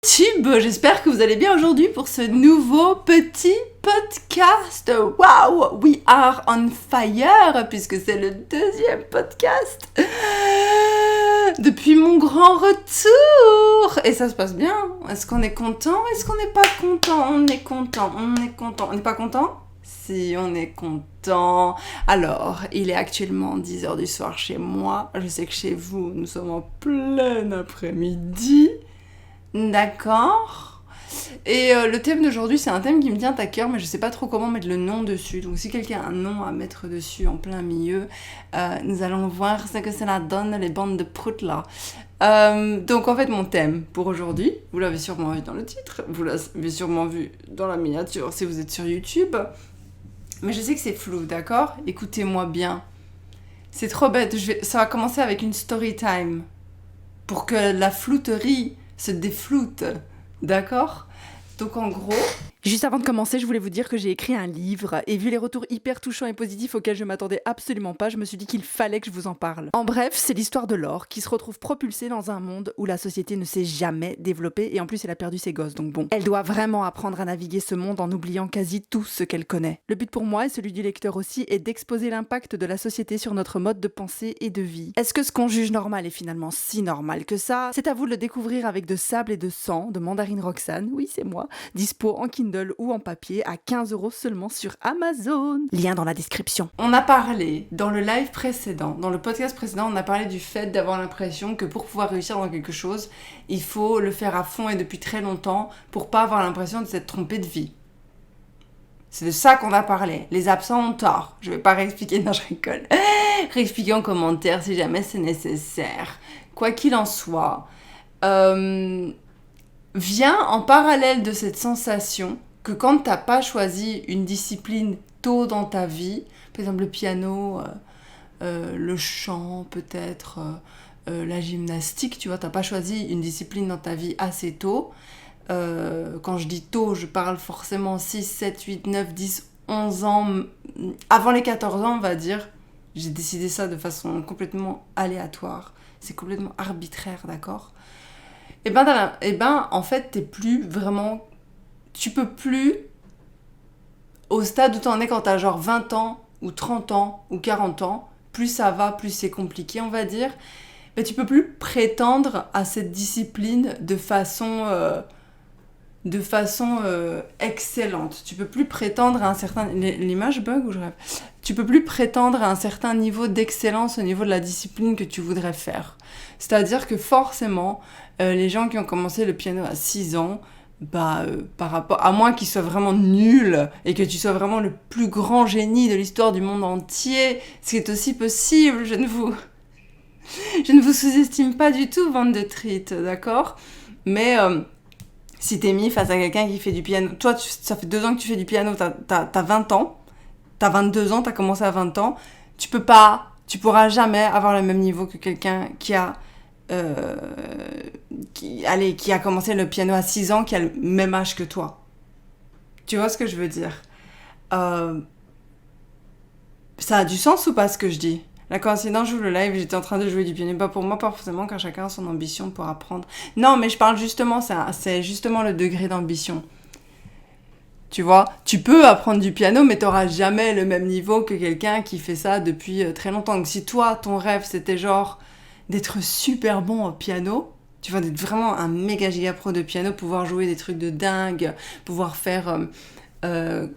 Tube, j'espère que vous allez bien aujourd'hui pour ce nouveau petit podcast. Wow, we are on fire puisque c'est le deuxième podcast depuis mon grand retour. Et ça se passe bien. Est-ce qu'on est content? Est-ce qu'on n'est pas content? On est content. On n'est pas content? Si, on est content. Alors, il est actuellement 10h du soir chez moi. Je sais que chez vous, nous sommes en plein après-midi. D'accord. Et le thème d'aujourd'hui, c'est un thème qui me tient à cœur, mais je sais pas trop comment mettre le nom dessus. Donc si quelqu'un a un nom à mettre dessus en plein milieu, nous allons voir ce que cela donne, les bandes de proutes là. Donc en fait, mon thème pour aujourd'hui, vous l'avez sûrement vu dans le titre, vous l'avez sûrement vu dans la miniature si vous êtes sur YouTube. Mais je sais que c'est flou, d'accord? Écoutez-moi bien. C'est trop bête, ça va commencer avec une story time. Pour que la flouterie se défloute, d'accord? Donc en gros... Juste avant de commencer, je voulais vous dire que j'ai écrit un livre et vu les retours hyper touchants et positifs auxquels je m'attendais absolument pas, je me suis dit qu'il fallait que je vous en parle. En bref, c'est l'histoire de Laure qui se retrouve propulsée dans un monde où la société ne s'est jamais développée et en plus elle a perdu ses gosses, donc bon. Elle doit vraiment apprendre à naviguer ce monde en oubliant quasi tout ce qu'elle connaît. Le but pour moi et celui du lecteur aussi est d'exposer l'impact de la société sur notre mode de pensée et de vie. Est-ce que ce qu'on juge normal est finalement si normal que ça? C'est à vous de le découvrir avec De Sable et de Sang de Mandarine Roxane, oui c'est moi, dispo en Kindle ou en papier à 15€ seulement sur Amazon. Lien dans la description. On a parlé dans le live précédent, dans le podcast précédent, on a parlé du fait d'avoir l'impression que pour pouvoir réussir dans quelque chose, il faut le faire à fond et depuis très longtemps pour pas avoir l'impression de s'être trompé de vie. C'est de ça qu'on a parlé. Les absents ont tort. Je vais pas réexpliquer, non je rigole. Réexpliquer en commentaire si jamais c'est nécessaire. Quoi qu'il en soit, vient en parallèle de cette sensation que quand t'as pas choisi une discipline tôt dans ta vie, par exemple le piano, le chant peut-être, la gymnastique, tu vois, t'as pas choisi une discipline dans ta vie assez tôt. Quand je dis tôt, je parle forcément 6, 7, 8, 9, 10, 11 ans, avant les 14 ans on va dire. J'ai décidé ça de façon complètement aléatoire, c'est complètement arbitraire, d'accord ? Et ben, en fait, tu peux plus, au stade où t'en es quand t'as genre 20 ans, ou 30 ans, ou 40 ans, plus ça va, plus c'est compliqué, on va dire, mais tu peux plus prétendre à cette discipline de façon excellente. Tu peux plus prétendre à un certain... L'image bug ou je rêve? Tu peux plus prétendre à un certain niveau d'excellence au niveau de la discipline que tu voudrais faire. C'est-à-dire que forcément, les gens qui ont commencé le piano à 6 ans, par rapport... À moins qu'ils soient vraiment nuls et que tu sois vraiment le plus grand génie de l'histoire du monde entier, ce qui est aussi possible, je ne vous sous-estime pas du tout, bande de trites, d'accord? Mais... si t'es mis face à quelqu'un qui fait du piano, toi, ça fait 2 ans que tu fais du piano, t'as 20 ans, t'as 22 ans, t'as commencé à 20 ans, tu pourras jamais avoir le même niveau que quelqu'un qui a commencé le piano à 6 ans, qui a le même âge que toi. Tu vois ce que je veux dire? Ça a du sens ou pas ce que je dis? La coïncidence, j'ouvre le live, j'étais en train de jouer du piano. Pas pour moi, pas forcément, car chacun a son ambition pour apprendre. Non, mais je parle justement, c'est justement le degré d'ambition. Tu vois, tu peux apprendre du piano, mais t'auras jamais le même niveau que quelqu'un qui fait ça depuis très longtemps. Donc si toi, ton rêve, c'était genre d'être super bon au piano, tu vois, d'être vraiment un méga giga pro de piano, pouvoir jouer des trucs de dingue, pouvoir faire...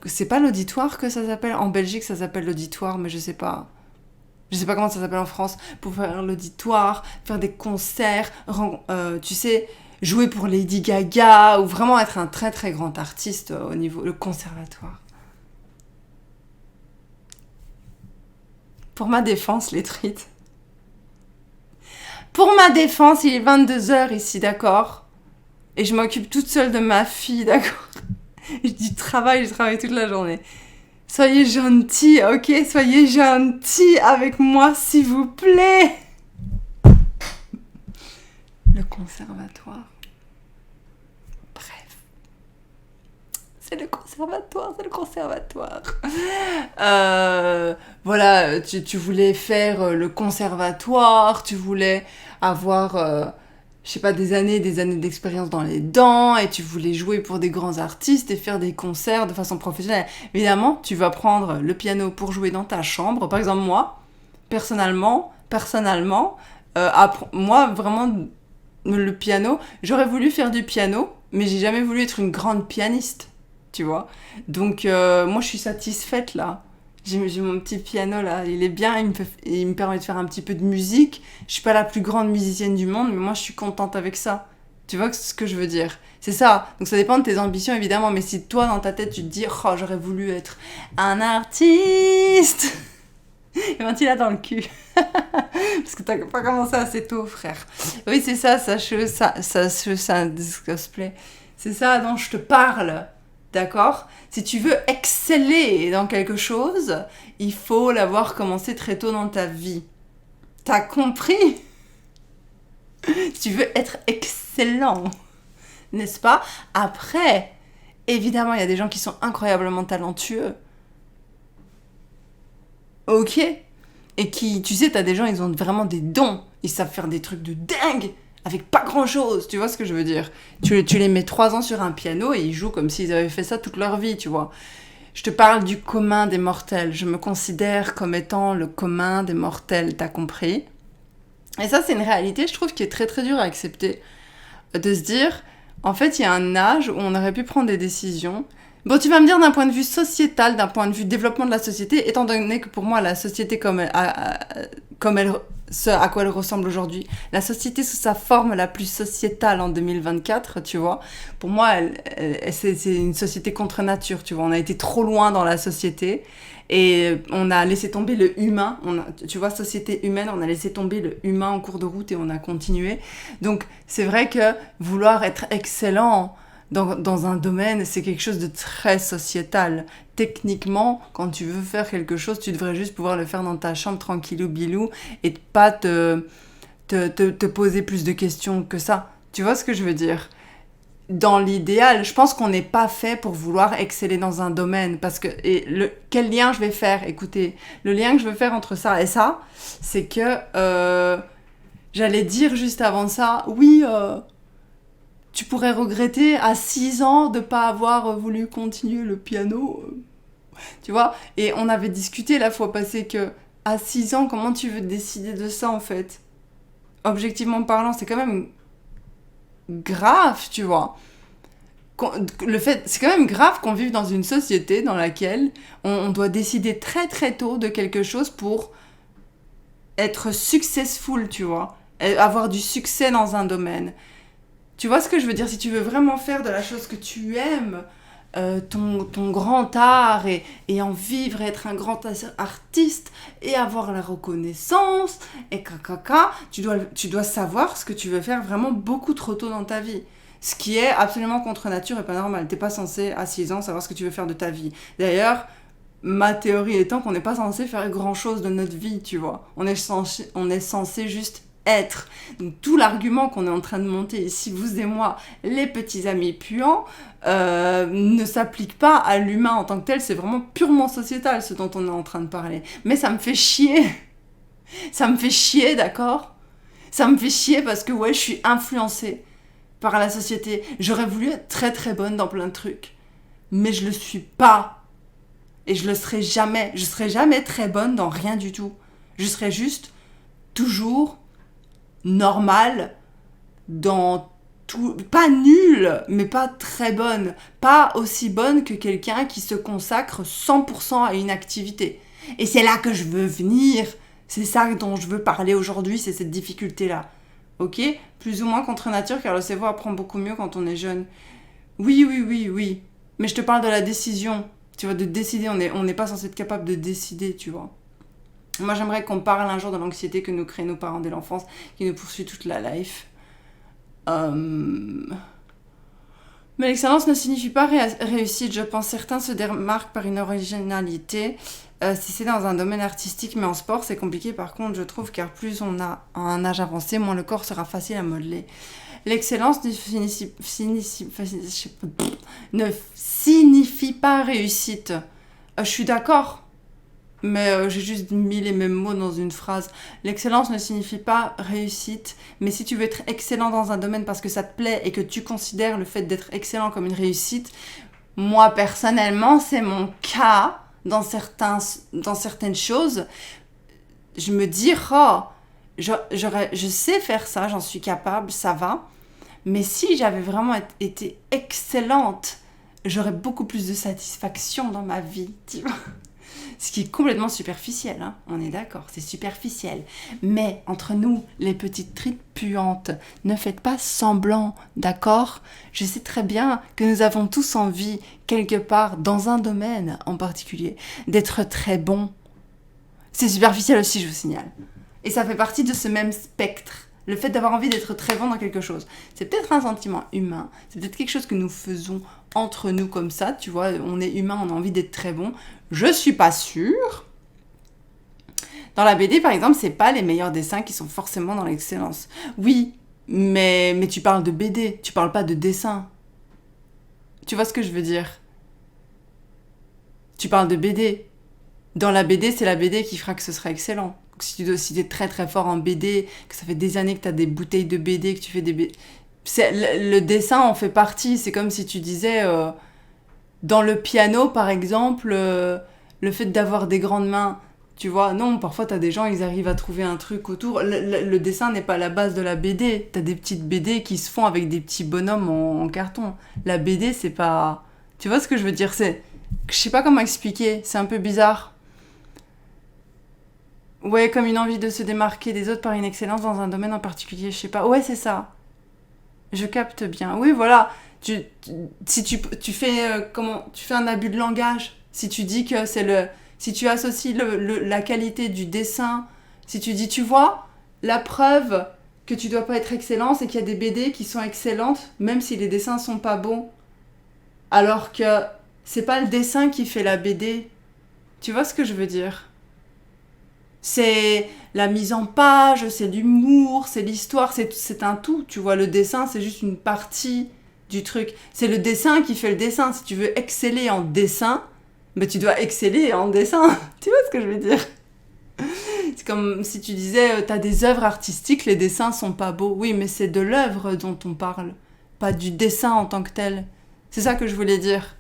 c'est pas l'auditoire que ça s'appelle? En Belgique, ça s'appelle l'auditoire, mais je sais pas comment ça s'appelle en France, pour faire l'auditoire, faire des concerts, tu sais, jouer pour Lady Gaga, ou vraiment être un très très grand artiste au niveau, le conservatoire. Pour ma défense, les trites. Pour ma défense, il est 22h ici, d'accord? Et je m'occupe toute seule de ma fille, d'accord? Je travaille toute la journée. Soyez gentils, ok? Soyez gentils avec moi, s'il vous plaît. Le conservatoire. Bref. C'est le conservatoire. Voilà, tu voulais faire le conservatoire, tu voulais avoir je sais pas, des années d'expérience dans les dents, et tu voulais jouer pour des grands artistes et faire des concerts de façon professionnelle. Évidemment, tu vas prendre le piano pour jouer dans ta chambre. Par exemple, moi, personnellement, moi, vraiment, le piano, j'aurais voulu faire du piano, mais j'ai jamais voulu être une grande pianiste, tu vois. Donc, moi, je suis satisfaite, là. J'ai mon petit piano là, il est bien, il me permet de faire un petit peu de musique. Je suis pas la plus grande musicienne du monde, mais moi je suis contente avec ça. Tu vois ce que je veux dire? C'est ça. Donc ça dépend de tes ambitions évidemment, mais si toi dans ta tête tu te dis oh j'aurais voulu être un artiste, et ben tu l'as dans le cul. Parce que t'as pas commencé assez tôt, frère. Oui c'est ça, ça cosplay. C'est ça dont je te parle. D'accord? Si tu veux exceller dans quelque chose, il faut l'avoir commencé très tôt dans ta vie. T'as compris? Si tu veux être excellent, n'est-ce pas? Après, évidemment, il y a des gens qui sont incroyablement talentueux. Ok? Et qui, tu sais, t'as des gens, ils ont vraiment des dons. Ils savent faire des trucs de dingue avec pas grand chose, tu vois ce que je veux dire? Tu les mets 3 ans sur un piano et ils jouent comme s'ils avaient fait ça toute leur vie, tu vois. Je te parle du commun des mortels. Je me considère comme étant le commun des mortels, t'as compris? Et ça, c'est une réalité, je trouve, qui est très très dure à accepter. De se dire, en fait, il y a un âge où on aurait pu prendre des décisions. Bon, tu vas me dire d'un point de vue sociétal, d'un point de vue développement de la société, étant donné que pour moi, la société ce à quoi elle ressemble aujourd'hui, la société sous sa forme la plus sociétale en 2024, tu vois, pour moi, c'est une société contre nature, tu vois. On a été trop loin dans la société et on a laissé tomber le humain. Tu vois, société humaine, on a laissé tomber le humain en cours de route et on a continué. Donc, c'est vrai que vouloir être excellent dans un domaine, c'est quelque chose de très sociétal. Techniquement, quand tu veux faire quelque chose, tu devrais juste pouvoir le faire dans ta chambre tranquillou bilou et pas te poser plus de questions que ça. Tu vois ce que je veux dire? Dans l'idéal, je pense qu'on n'est pas fait pour vouloir exceller dans un domaine. Parce que, quel lien je vais faire? Écoutez, le lien que je veux faire entre ça et ça, c'est que j'allais dire juste avant ça, oui, tu pourrais regretter à 6 ans de ne pas avoir voulu continuer le piano. Tu vois? Et on avait discuté la fois passée que à 6 ans, comment tu veux décider de ça en fait? Objectivement parlant, c'est quand même grave, tu vois. C'est quand même grave qu'on vive dans une société dans laquelle on doit décider très très tôt de quelque chose pour être successful, tu vois. Avoir du succès dans un domaine. Tu vois ce que je veux dire? Si tu veux vraiment faire de la chose que tu aimes, ton grand art et en vivre, et être un grand artiste et avoir la reconnaissance et tu dois savoir ce que tu veux faire vraiment beaucoup trop tôt dans ta vie. Ce qui est absolument contre nature et pas normal. T'es pas censé à 6 ans savoir ce que tu veux faire de ta vie. D'ailleurs, ma théorie étant qu'on n'est pas censé faire grand chose de notre vie, tu vois. On est censé juste être. Donc tout l'argument qu'on est en train de monter ici, vous et moi, les petits amis puants, ne s'applique pas à l'humain en tant que tel, c'est vraiment purement sociétal ce dont on est en train de parler. Mais ça me fait chier. Ça me fait chier, d'accord? Ça me fait chier parce que ouais, je suis influencée par la société. J'aurais voulu être très très bonne dans plein de trucs. Mais je le suis pas. Et je le serai jamais. Je serai jamais très bonne dans rien du tout. Je serai juste toujours normale dans tout, pas nulle, mais pas très bonne, pas aussi bonne que quelqu'un qui se consacre 100% à une activité. Et c'est là que je veux venir, c'est ça dont je veux parler aujourd'hui, c'est cette difficulté-là. Ok? Plus ou moins contre nature, car le cerveau apprend beaucoup mieux quand on est jeune. Oui, mais je te parle de la décision, tu vois, de décider, on n'est pas censé être capable de décider, tu vois. Moi, j'aimerais qu'on parle un jour de l'anxiété que nous créent nos parents dès l'enfance, qui nous poursuit toute la life. Mais l'excellence ne signifie pas réussite. Je pense certains se démarquent par une originalité. Si c'est dans un domaine artistique, mais en sport, c'est compliqué par contre, je trouve, car plus on a un âge avancé, moins le corps sera facile à modeler. L'excellence ne signifie pas réussite. Je suis d'accord. mais j'ai juste mis les mêmes mots dans une phrase. L'excellence ne signifie pas réussite, mais si tu veux être excellent dans un domaine parce que ça te plaît et que tu considères le fait d'être excellent comme une réussite, moi personnellement, c'est mon cas dans certaines choses. Je me dis, oh, je sais faire ça, j'en suis capable, ça va. Mais si j'avais vraiment été excellente, j'aurais beaucoup plus de satisfaction dans ma vie, tu vois. Ce qui est complètement superficiel, hein. On est d'accord, c'est superficiel. Mais entre nous, les petites tripes puantes, ne faites pas semblant, d'accord ? Je sais très bien que nous avons tous envie, quelque part, dans un domaine en particulier, d'être très bons. C'est superficiel aussi, je vous signale. Et ça fait partie de ce même spectre. Le fait d'avoir envie d'être très bon dans quelque chose. C'est peut-être un sentiment humain. C'est peut-être quelque chose que nous faisons entre nous comme ça. Tu vois, on est humain, on a envie d'être très bon. Je suis pas sûre. Dans la BD, par exemple, c'est pas les meilleurs dessins qui sont forcément dans l'excellence. Oui, mais tu parles de BD. Tu parles pas de dessin. Tu vois ce que je veux dire ? Tu parles de BD. Dans la BD, c'est la BD qui fera que ce sera excellent. Si tu es très très fort en BD, que ça fait des années que tu as des bouteilles de BD, que tu fais des BD... Le dessin en fait partie. C'est comme si tu disais, dans le piano par exemple, le fait d'avoir des grandes mains, tu vois, non, parfois tu as des gens, ils arrivent à trouver un truc autour. Le dessin n'est pas la base de la BD. Tu as des petites BD qui se font avec des petits bonhommes en carton. La BD, c'est pas... Tu vois ce que je veux dire ? Je sais pas comment expliquer, c'est un peu bizarre. Ouais, comme une envie de se démarquer des autres par une excellence dans un domaine en particulier, je sais pas. Ouais, c'est ça. Je capte bien. Oui, voilà. Si tu fais tu fais un abus de langage, si tu dis que si tu associes la qualité du dessin, si tu dis, tu vois, la preuve que tu dois pas être excellent, c'est qu'il y a des BD qui sont excellentes, même si les dessins sont pas bons. Alors que c'est pas le dessin qui fait la BD. Tu vois ce que je veux dire ? C'est la mise en page, c'est l'humour, c'est l'histoire, c'est un tout. Tu vois, le dessin, c'est juste une partie du truc. C'est le dessin qui fait le dessin. Si tu veux exceller en dessin, ben tu dois exceller en dessin. Tu vois ce que je veux dire ? C'est comme si tu disais, t'as des œuvres artistiques, les dessins sont pas beaux. Oui, mais c'est de l'œuvre dont on parle, pas du dessin en tant que tel. C'est ça que je voulais dire.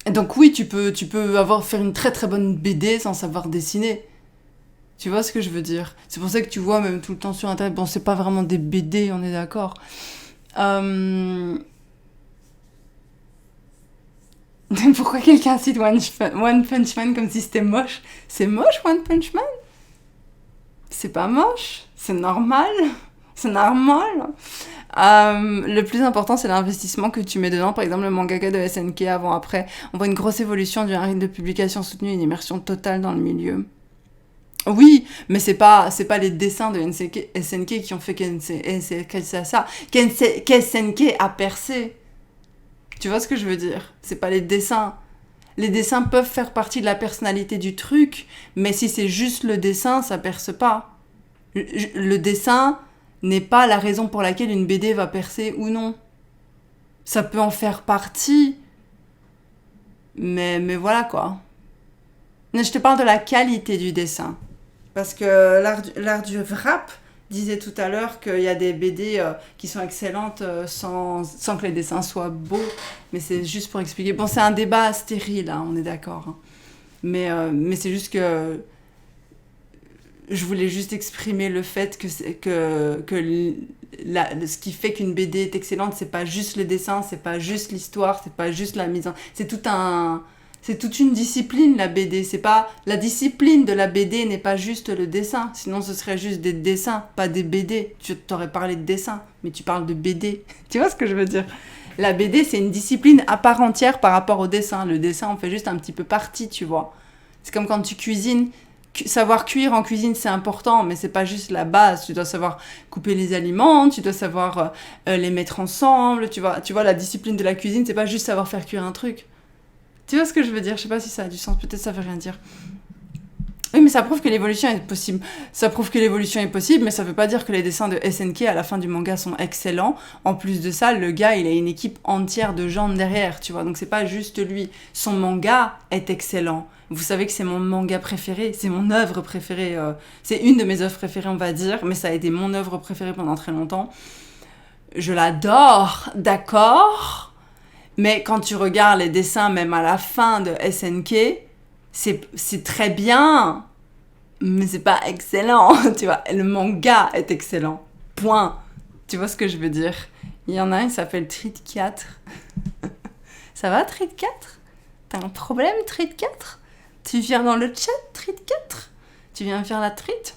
Donc oui, tu peux faire une très très bonne BD sans savoir dessiner. Tu vois ce que je veux dire ? C'est pour ça que tu vois même tout le temps sur internet, bon, c'est pas vraiment des BD, on est d'accord. Pourquoi quelqu'un cite One Punch Man comme si c'était moche ? C'est moche One Punch Man ? C'est pas moche, c'est normal. C'est normal. Le plus important, c'est l'investissement que tu mets dedans. Par exemple, le mangaka de SNK avant-après. On voit une grosse évolution du rythme de publication soutenu et une immersion totale dans le milieu. Oui, mais c'est pas les dessins de SNK qui ont fait qu'SNK a percé. Tu vois ce que je veux dire ? C'est pas les dessins. Les dessins peuvent faire partie de la personnalité du truc, mais si c'est juste le dessin, ça perce pas. Le dessin n'est pas la raison pour laquelle une BD va percer ou non. Ça peut en faire partie, mais voilà quoi. Mais je te parle de la qualité du dessin. Parce que l'art du rap disait tout à l'heure qu'il y a des BD qui sont excellentes sans que les dessins soient beaux. Mais c'est juste pour expliquer. Bon, c'est un débat stérile, hein, on est d'accord. Hein. Mais c'est juste que je voulais juste exprimer le fait que ce qui fait qu'une BD est excellente, c'est pas juste le dessin, c'est pas juste l'histoire, c'est pas juste la mise en... C'est toute une discipline, la BD. C'est pas... La discipline de la BD n'est pas juste le dessin. Sinon, ce serait juste des dessins, pas des BD. Tu t'aurais parlé de dessin, mais tu parles de BD. Tu vois ce que je veux dire ? La BD, c'est une discipline à part entière par rapport au dessin. Le dessin, on fait juste un petit peu partie, tu vois. C'est comme quand tu cuisines. Savoir cuire en cuisine, c'est important, mais c'est pas juste la base. Tu dois savoir couper les aliments, tu dois savoir les mettre ensemble. Tu vois, la discipline de la cuisine, c'est pas juste savoir faire cuire un truc. Tu vois ce que je veux dire ? Je sais pas si ça a du sens, peut-être ça veut rien dire. Oui, mais ça prouve que l'évolution est possible. Ça prouve que l'évolution est possible, mais ça veut pas dire que les dessins de SNK à la fin du manga sont excellents. En plus de ça, le gars, il a une équipe entière de gens derrière, tu vois. Donc c'est pas juste lui. Son manga est excellent. Vous savez que c'est mon manga préféré, c'est mon œuvre préférée. C'est une de mes œuvres préférées, on va dire, mais ça a été mon œuvre préférée pendant très longtemps. Je l'adore, d'accord. Mais quand tu regardes les dessins, même à la fin de SNK, c'est très bien, mais c'est pas excellent, tu vois. Le manga est excellent. Point. Tu vois ce que je veux dire? Il y en a un qui s'appelle Treat 4. Ça va, Treat 4? T'as un problème, Treat 4? Tu viens dans le chat, Treat 4? Tu viens faire la treat?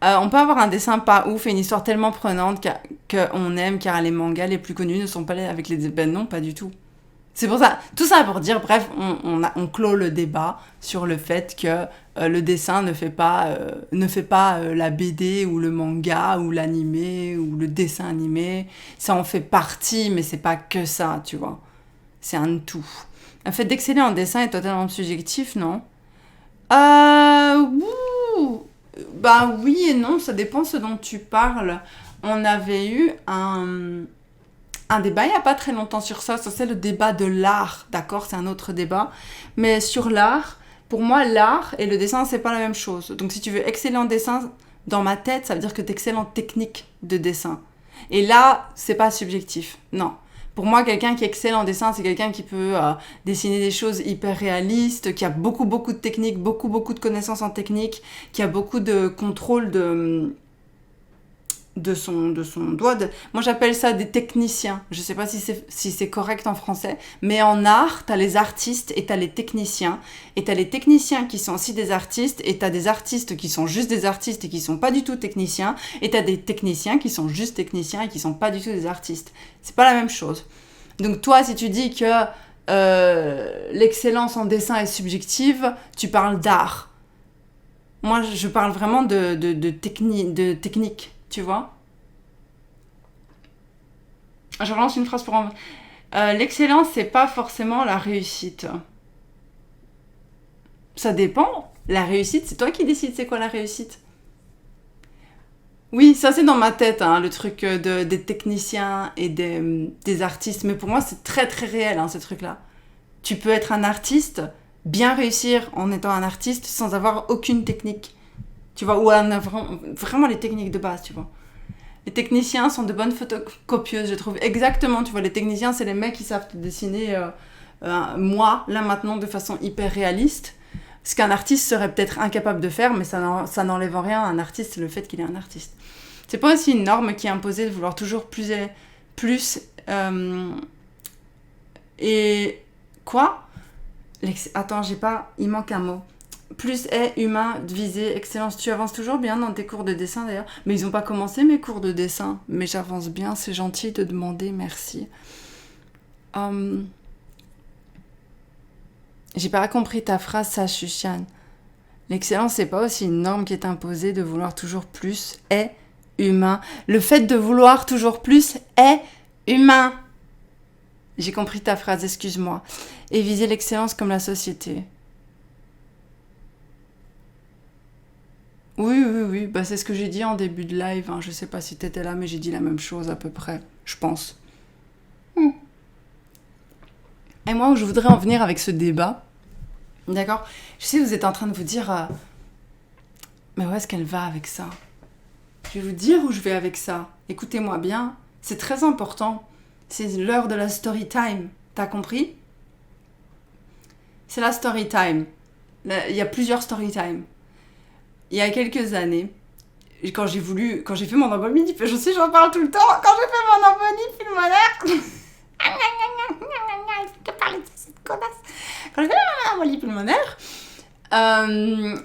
On peut avoir un dessin pas ouf et une histoire tellement prenante qu'on aime, car les mangas les plus connus ne sont pas avec les... Ben non, pas du tout. C'est pour ça, tout ça pour dire, bref, on clôt le débat sur le fait que le dessin ne fait pas la BD ou le manga ou l'animé ou le dessin animé. Ça en fait partie, mais c'est pas que ça, tu vois. C'est un tout. Le fait d'exceller en dessin est totalement subjectif, non? Bah oui et non, ça dépend ce dont tu parles. On avait eu un débat il n'y a pas très longtemps sur ça. Ça, c'est le débat de l'art, d'accord? C'est un autre débat. Mais sur l'art, pour moi, l'art et le dessin, c'est pas la même chose. Donc, si tu veux exceller en dessin, dans ma tête, ça veut dire que tu excelles en technique de dessin. Et là, c'est pas subjectif, non. Pour moi, quelqu'un qui excelle en dessin, c'est quelqu'un qui peut dessiner des choses hyper réalistes, qui a beaucoup de techniques, beaucoup de connaissances en technique, qui a beaucoup de contrôle de son doigt. Moi, j'appelle ça des techniciens. Je sais pas si c'est correct en français, mais en art, t'as les artistes et t'as les techniciens. Et t'as les techniciens qui sont aussi des artistes, et t'as des artistes qui sont juste des artistes et qui sont pas du tout techniciens, et t'as des techniciens qui sont juste techniciens et qui sont pas du tout des artistes. C'est pas la même chose. Donc toi, si tu dis que l'excellence en dessin est subjective, tu parles d'art. Moi, je parle vraiment de technique. Tu vois? Je relance une phrase pour... l'excellence, c'est pas forcément la réussite. Ça dépend. La réussite, c'est toi qui décides c'est quoi la réussite. Oui, ça c'est dans ma tête, hein, le truc des techniciens et des artistes. Mais pour moi, c'est très très réel, hein, ce truc-là. Tu peux être un artiste, bien réussir en étant un artiste sans avoir aucune technique. Tu vois, ou vraiment les techniques de base, tu vois. Les techniciens sont de bonnes photocopieuses, je trouve. Exactement, tu vois, les techniciens, c'est les mecs qui savent te dessiner moi, là maintenant, de façon hyper réaliste. Ce qu'un artiste serait peut-être incapable de faire, mais ça n'enlève en rien à un artiste, c'est le fait qu'il est un artiste. C'est pas aussi une norme qui est imposée de vouloir toujours plus et quoi? Attends, il manque un mot. Plus est humain, visée, excellence. Tu avances toujours bien dans tes cours de dessin d'ailleurs. Mais ils n'ont pas commencé mes cours de dessin. Mais j'avance bien, c'est gentil de demander, merci. J'ai pas compris ta phrase, ça, Shushan. L'excellence, c'est pas aussi une norme qui est imposée de vouloir toujours plus, est humain. Le fait de vouloir toujours plus est humain. J'ai compris ta phrase, excuse-moi. Et viser l'excellence comme la société. Oui, bah, c'est ce que j'ai dit en début de live. Hein. Je sais pas si t'étais là, mais j'ai dit la même chose à peu près, je pense. Et moi, où je voudrais en venir avec ce débat, d'accord? Je sais que vous êtes en train de vous dire, mais où est-ce qu'elle va avec ça? Je vais vous dire où je vais avec ça. Écoutez-moi bien, c'est très important. C'est l'heure de la story time. T'as compris? C'est la story time. Il y a plusieurs story time. Il y a quelques années, quand j'ai fait mon emboli, je sais, j'en parle tout le temps, quand j'ai fait mon emboli pulmonaire, quand j'ai fait mon emboli pulmonaire,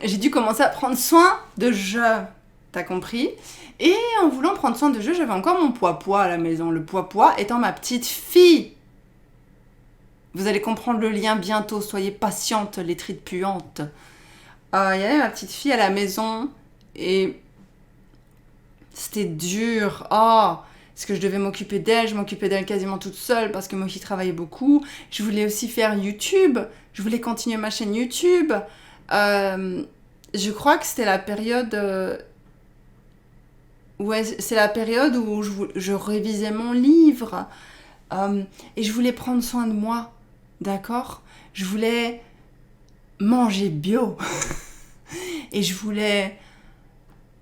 j'ai dû commencer à prendre soin de je, t'as compris? Et en voulant prendre soin de je, j'avais encore mon poids à la maison, le poids étant ma petite fille. Vous allez comprendre le lien bientôt, soyez patientes, les trides puantes. Il y avait ma petite fille à la maison et c'était dur. Parce que je devais m'occuper d'elle, je m'occupais d'elle quasiment toute seule parce que moi qui travaillais beaucoup. Je voulais aussi faire YouTube, je voulais continuer ma chaîne YouTube. Je crois que c'était la période... Ouais, c'est la période où je révisais mon livre. Et je voulais prendre soin de moi. D'accord ? Je voulais manger bio. Et je voulais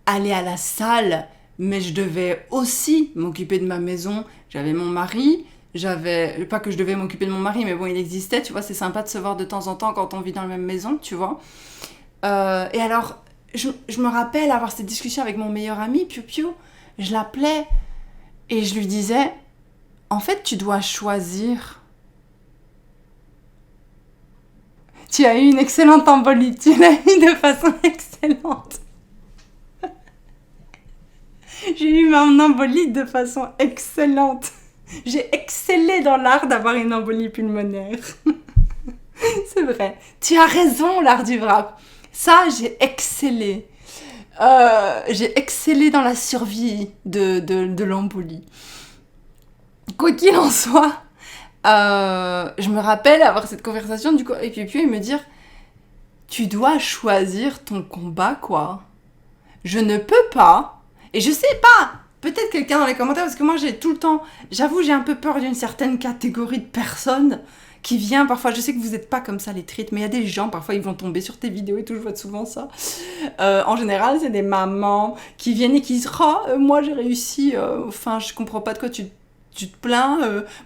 aller à la salle. Mais je devais aussi m'occuper de ma maison. J'avais mon mari. Pas que je devais m'occuper de mon mari, mais bon, il existait. Tu vois, c'est sympa de se voir de temps en temps quand on vit dans la même maison, tu vois. Et alors, je me rappelle avoir cette discussion avec mon meilleur ami, Piu Piu. Je l'appelais et je lui disais, en fait, tu dois choisir. Tu as eu une excellente embolie. Tu l'as eu de façon excellente. J'ai eu mon embolie de façon excellente. J'ai excellé dans l'art d'avoir une embolie pulmonaire. C'est vrai. Tu as raison, l'art du rap. Ça, j'ai excellé. J'ai excellé dans la survie de l'embolie. Quoi qu'il en soit, je me rappelle avoir cette conversation du coup, et puis il me dire, tu dois choisir ton combat, quoi. Je ne peux pas, et je sais pas, peut-être quelqu'un dans les commentaires, parce que moi j'ai tout le temps, j'avoue j'ai un peu peur d'une certaine catégorie de personnes qui vient parfois, je sais que vous n'êtes pas comme ça les trites, mais il y a des gens, parfois ils vont tomber sur tes vidéos et tout, je vois souvent ça. En général, c'est des mamans qui viennent et qui disent « Oh, moi j'ai réussi, enfin je comprends pas de quoi tu te plains,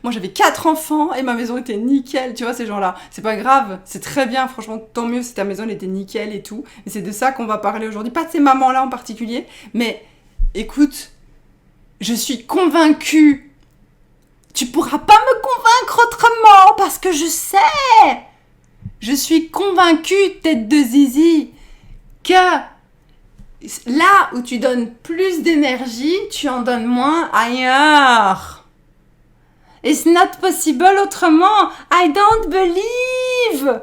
moi j'avais 4 enfants et ma maison était nickel », tu vois ces gens-là. C'est pas grave, c'est très bien, franchement, tant mieux si ta maison elle était nickel et tout. Et c'est de ça qu'on va parler aujourd'hui, pas de ces mamans-là en particulier, mais écoute, je suis convaincue. Tu pourras pas me convaincre autrement parce que je sais. Je suis convaincue, tête de zizi, que là où tu donnes plus d'énergie, tu en donnes moins ailleurs. It's not possible autrement. I don't believe.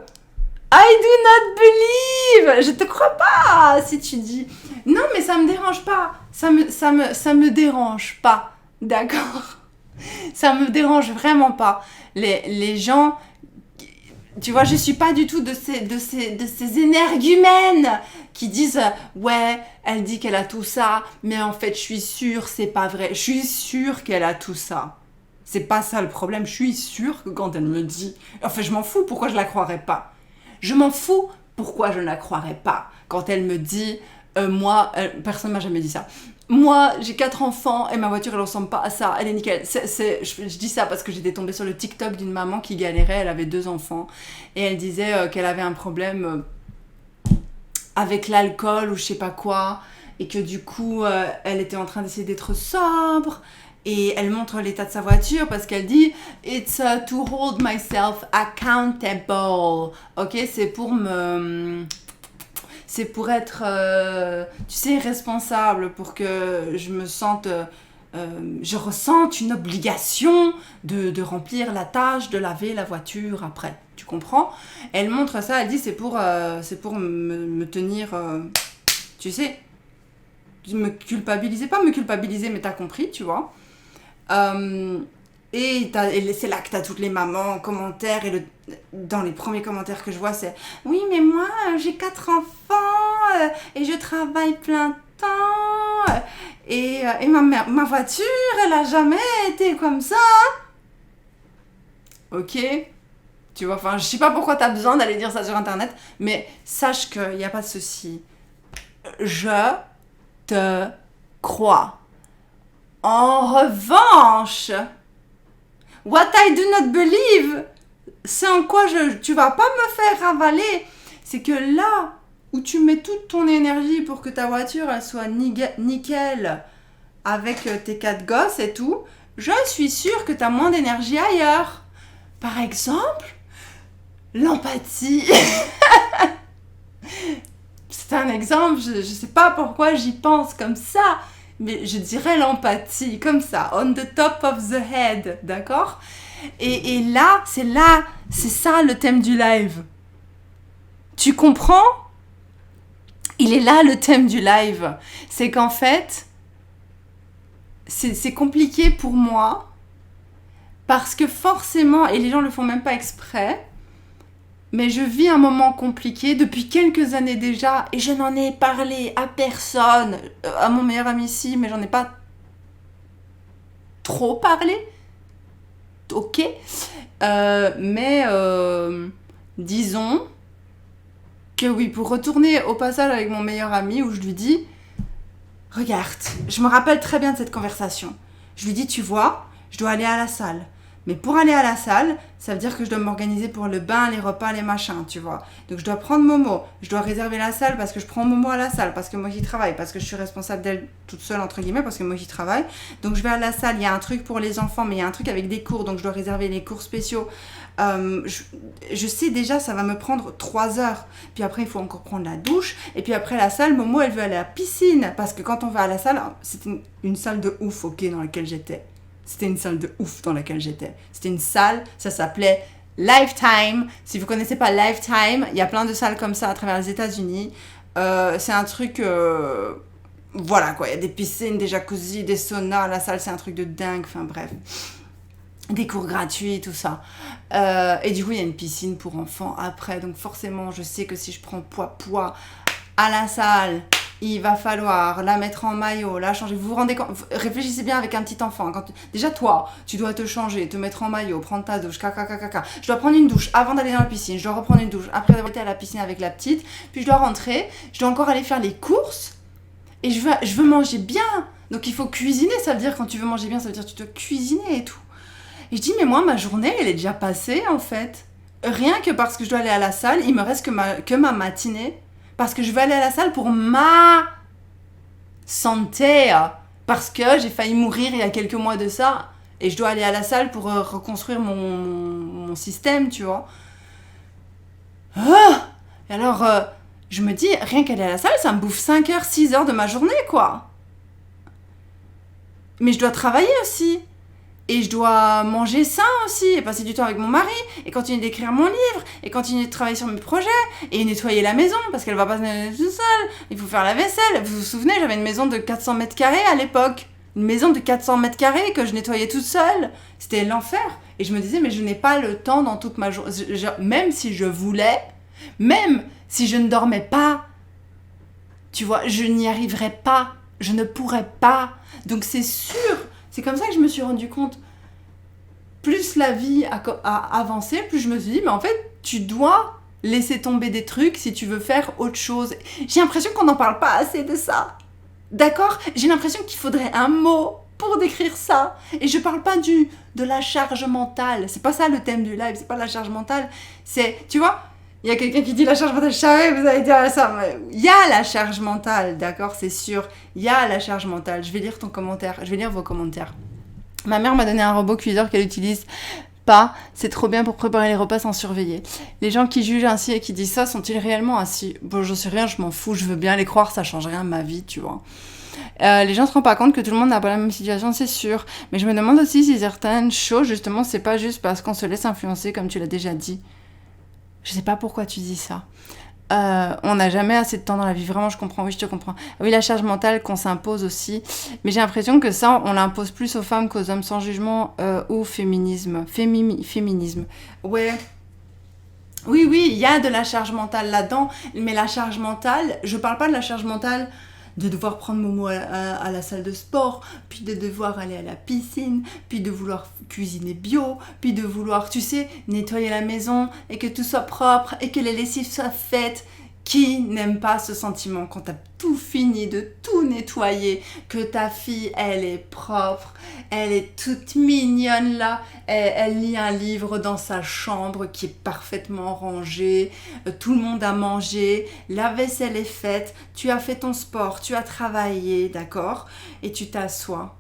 I do not believe. Je te crois pas si tu dis. Non, mais ça me dérange pas. Ça me dérange pas. D'accord ? Ça me dérange vraiment pas. Les gens, tu vois, je suis pas du tout de ces énergumènes qui disent ouais, elle dit qu'elle a tout ça, mais en fait, je suis sûre, c'est pas vrai. Je suis sûre qu'elle a tout ça. C'est pas ça le problème. Je suis sûre que quand elle me dit, enfin, je m'en fous. Pourquoi je la croirais pas ? Je m'en fous. Pourquoi je ne la croirais pas quand elle me dit moi, personne m'a jamais dit ça. Moi, j'ai 4 enfants et ma voiture, elle ressemble pas à ça. Elle est nickel. Je dis ça parce que j'étais tombée sur le TikTok d'une maman qui galérait. Elle avait 2 enfants. Et elle disait qu'elle avait un problème avec l'alcool ou je sais pas quoi. Et que du coup, elle était en train d'essayer d'être sobre. Et elle montre l'état de sa voiture parce qu'elle dit « It's to hold myself accountable ». Ok, c'est pour être, tu sais, responsable, pour que je me sente, je ressente une obligation de remplir la tâche de laver la voiture après. Tu comprends ? Elle montre ça, elle dit c'est pour me tenir, tu sais, me culpabiliser, pas me culpabiliser, mais t'as compris, tu vois. Et c'est là que t'as toutes les mamans en commentaire et dans les premiers commentaires que je vois c'est « Oui mais moi j'ai 4 enfants et je travaille plein temps et ma voiture elle a jamais été comme ça. » Ok, tu vois, enfin je sais pas pourquoi t'as besoin d'aller dire ça sur internet, mais sache qu'il n'y a pas de souci. Je te crois. En revanche, what I do not believe, c'est en quoi tu vas pas me faire avaler. C'est que là où tu mets toute ton énergie pour que ta voiture elle soit nickel avec tes 4 gosses et tout, je suis sûre que tu as moins d'énergie ailleurs. Par exemple, l'empathie. C'est un exemple, je sais pas pourquoi j'y pense comme ça. Mais je dirais l'empathie, comme ça, on the top of the head, d'accord ? Et là, c'est ça le thème du live. Tu comprends ? Il est là le thème du live. C'est qu'en fait, c'est compliqué pour moi, parce que forcément, et les gens le font même pas exprès, Mais je vis un moment compliqué depuis quelques années déjà et je n'en ai parlé à personne, à mon meilleur ami ici, mais j'en ai pas trop parlé. Ok. Mais disons que oui, pour retourner au passage avec mon meilleur ami où je lui dis, regarde, je me rappelle très bien de cette conversation. Je lui dis, tu vois, je dois aller à la salle. Mais pour aller à la salle, ça veut dire que je dois m'organiser pour le bain, les repas, les machins, tu vois. Donc je dois prendre Momo, je dois réserver la salle parce que je prends Momo à la salle, parce que moi qui travaille, parce que je suis responsable d'elle toute seule, entre guillemets, parce que moi qui travaille. Donc je vais à la salle, il y a un truc pour les enfants, mais il y a un truc avec des cours, donc je dois réserver les cours spéciaux. Je sais déjà, ça va me prendre 3 heures. Puis après, il faut encore prendre la douche. Et puis après la salle, Momo, elle veut aller à la piscine. Parce que quand on va à la salle, c'était une salle de ouf, ok, dans laquelle j'étais. C'était une salle de ouf dans laquelle j'étais. C'était une salle, ça s'appelait Lifetime. Si vous connaissez pas Lifetime, il y a plein de salles comme ça à travers les États-Unis. C'est un truc... voilà quoi, il y a des piscines, des jacuzzis, des saunas. La salle, c'est un truc de dingue. Enfin bref. Des cours gratuits, tout ça. Et du coup, il y a une piscine pour enfants après. Donc forcément, je sais que si je prends poids à la salle... Il va falloir la mettre en maillot, la changer. Vous vous rendez compte? Réfléchissez bien avec un petit enfant. Déjà, toi, tu dois te changer, te mettre en maillot, prendre ta douche, caca. Je dois prendre une douche avant d'aller dans la piscine. Je dois reprendre une douche après avoir été à la piscine avec la petite. Puis je dois rentrer. Je dois encore aller faire les courses. Et je veux manger bien. Donc il faut cuisiner. Ça veut dire, quand tu veux manger bien, ça veut dire que tu dois cuisiner et tout. Et je dis, mais moi, ma journée, elle est déjà passée, en fait. Rien que parce que je dois aller à la salle, il me reste que ma matinée. Parce que je veux aller à la salle pour ma santé. Parce que j'ai failli mourir il y a quelques mois de ça. Et je dois aller à la salle pour reconstruire mon système, tu vois. Et alors, je me dis, rien qu'aller à la salle, ça me bouffe 5 heures, 6 heures de ma journée, quoi. Mais je dois travailler aussi. Et je dois manger sain aussi, et passer du temps avec mon mari, et continuer d'écrire mon livre, et continuer de travailler sur mes projets, et nettoyer la maison, parce qu'elle va pas se nettoyer toute seule. Il faut faire la vaisselle. Vous vous souvenez, j'avais une maison de 400 mètres carrés à l'époque. Une maison de 400 mètres carrés que je nettoyais toute seule. C'était l'enfer. Et je me disais, mais je n'ai pas le temps dans toute ma journée. Même si je voulais, même si je ne dormais pas, tu vois, je n'y arriverais pas. Je ne pourrais pas. Donc c'est sûr. C'est comme ça que je me suis rendu compte. Plus la vie a avancé, plus je me suis dit, mais en fait, tu dois laisser tomber des trucs si tu veux faire autre chose. J'ai l'impression qu'on n'en parle pas assez de ça. D'accord? J'ai l'impression qu'il faudrait un mot pour décrire ça. Et je parle pas de la charge mentale. C'est pas ça le thème du live, c'est pas la charge mentale. C'est, tu vois, il y a quelqu'un qui dit la charge mentale. Je savais que vous allez dire ça. Il y a la charge mentale, d'accord? C'est sûr. Il y a la charge mentale. Je vais lire ton commentaire. Je vais lire vos commentaires. Ma mère m'a donné un robot cuiseur qu'elle utilise pas. C'est trop bien pour préparer les repas sans surveiller. Les gens qui jugent ainsi et qui disent ça sont-ils réellement ainsi? Bon, j'en sais rien, je m'en fous. Je veux bien les croire, ça change rien à ma vie, tu vois. Les gens se rendent pas compte que tout le monde n'a pas la même situation, c'est sûr. Mais je me demande aussi si certaines choses, justement, c'est pas juste parce qu'on se laisse influencer, comme tu l'as déjà dit. Je sais pas pourquoi tu dis ça. On n'a jamais assez de temps dans la vie, vraiment je comprends, oui je te comprends. Oui, la charge mentale qu'on s'impose aussi, mais j'ai l'impression que ça on l'impose plus aux femmes qu'aux hommes, sans jugement ou féminisme. Féminisme. Ouais. Oui, il y a de la charge mentale là-dedans, mais la charge mentale, je parle pas de la charge mentale de devoir prendre Momo à la salle de sport, puis de devoir aller à la piscine, puis de vouloir cuisiner bio, puis de vouloir, tu sais, nettoyer la maison, et que tout soit propre, et que les lessives soient faites. Qui n'aime pas ce sentiment quand t'as tout fini de tout nettoyer, que ta fille, elle est propre, elle est toute mignonne là, elle lit un livre dans sa chambre qui est parfaitement rangé, tout le monde a mangé, la vaisselle est faite, tu as fait ton sport, tu as travaillé, d'accord? Et tu t'assois.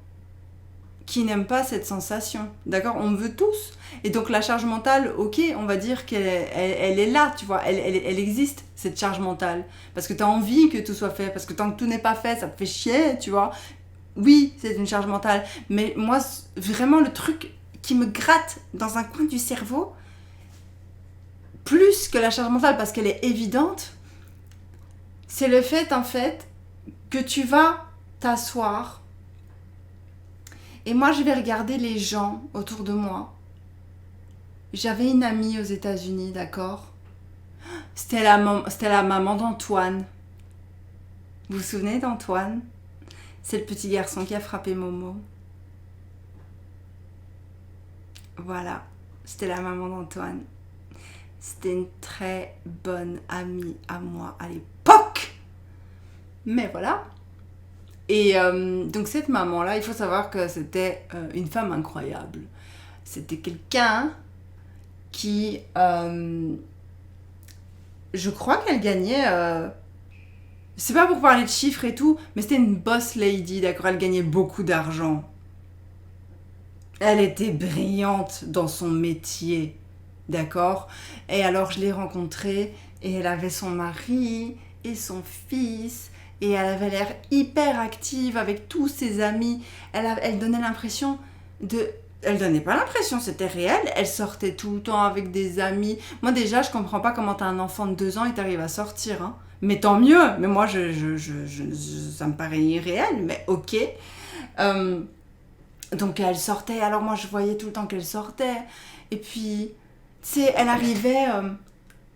Qui n'aime pas cette sensation, d'accord? On veut tous. Et donc la charge mentale, ok, on va dire qu'elle est là, tu vois, elle existe, cette charge mentale. Parce que tu as envie que tout soit fait, parce que tant que tout n'est pas fait, ça te fait chier, tu vois. Oui, c'est une charge mentale. Mais moi, vraiment, le truc qui me gratte dans un coin du cerveau, plus que la charge mentale, parce qu'elle est évidente, c'est le fait, en fait, que tu vas t'asseoir. Et moi, je vais regarder les gens autour de moi. J'avais une amie aux États-Unis, d'accord? C'était la maman d'Antoine. Vous vous souvenez d'Antoine? C'est le petit garçon qui a frappé Momo. Voilà, c'était la maman d'Antoine. C'était une très bonne amie à moi à l'époque. Mais voilà. Et donc cette maman-là, il faut savoir que c'était une femme incroyable. C'était quelqu'un qui... je crois qu'elle gagnait... c'est pas pour parler de chiffres et tout, mais c'était une boss lady, d'accord? Elle gagnait beaucoup d'argent. Elle était brillante dans son métier, d'accord? Et alors je l'ai rencontrée et elle avait son mari et son fils et elle avait l'air hyper active avec tous ses amis. Elle donnait l'impression de... Elle donnait pas l'impression, c'était réel. Elle sortait tout le temps avec des amis. Moi déjà, je comprends pas comment t'as un enfant de 2 ans et t'arrives à sortir, hein. Mais tant mieux. Mais moi, ça me paraît irréel, mais ok. Donc elle sortait, alors moi je voyais tout le temps qu'elle sortait. Et puis, tu sais, elle arrivait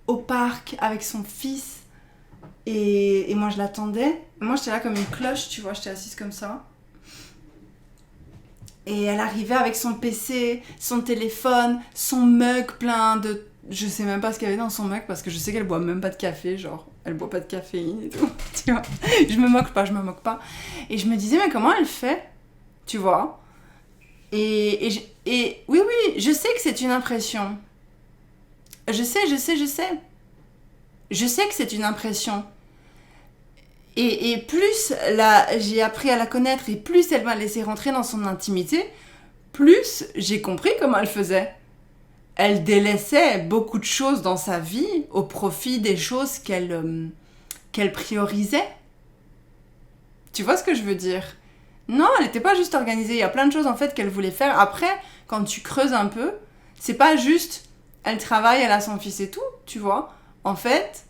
au parc avec son fils. Et moi je l'attendais. Moi j'étais là comme une cloche, tu vois, j'étais assise comme ça. Et elle arrivait avec son PC, son téléphone, son mug plein de... Je sais même pas ce qu'il y avait dans son mug parce que je sais qu'elle boit même pas de café, genre elle boit pas de caféine et tout, tu vois. Je me moque pas. Et je me disais, mais comment elle fait, tu vois? Et oui, je sais que c'est une impression. Je sais. Je sais que c'est une impression. Et plus j'ai appris à la connaître et plus elle m'a laissé rentrer dans son intimité, plus j'ai compris comment elle faisait. Elle délaissait beaucoup de choses dans sa vie au profit des choses qu'elle priorisait. Tu vois ce que je veux dire? Non, elle n'était pas juste organisée. Il y a plein de choses en fait qu'elle voulait faire. Après, quand tu creuses un peu, c'est pas juste elle travaille, elle a son fils et tout, tu vois. En fait,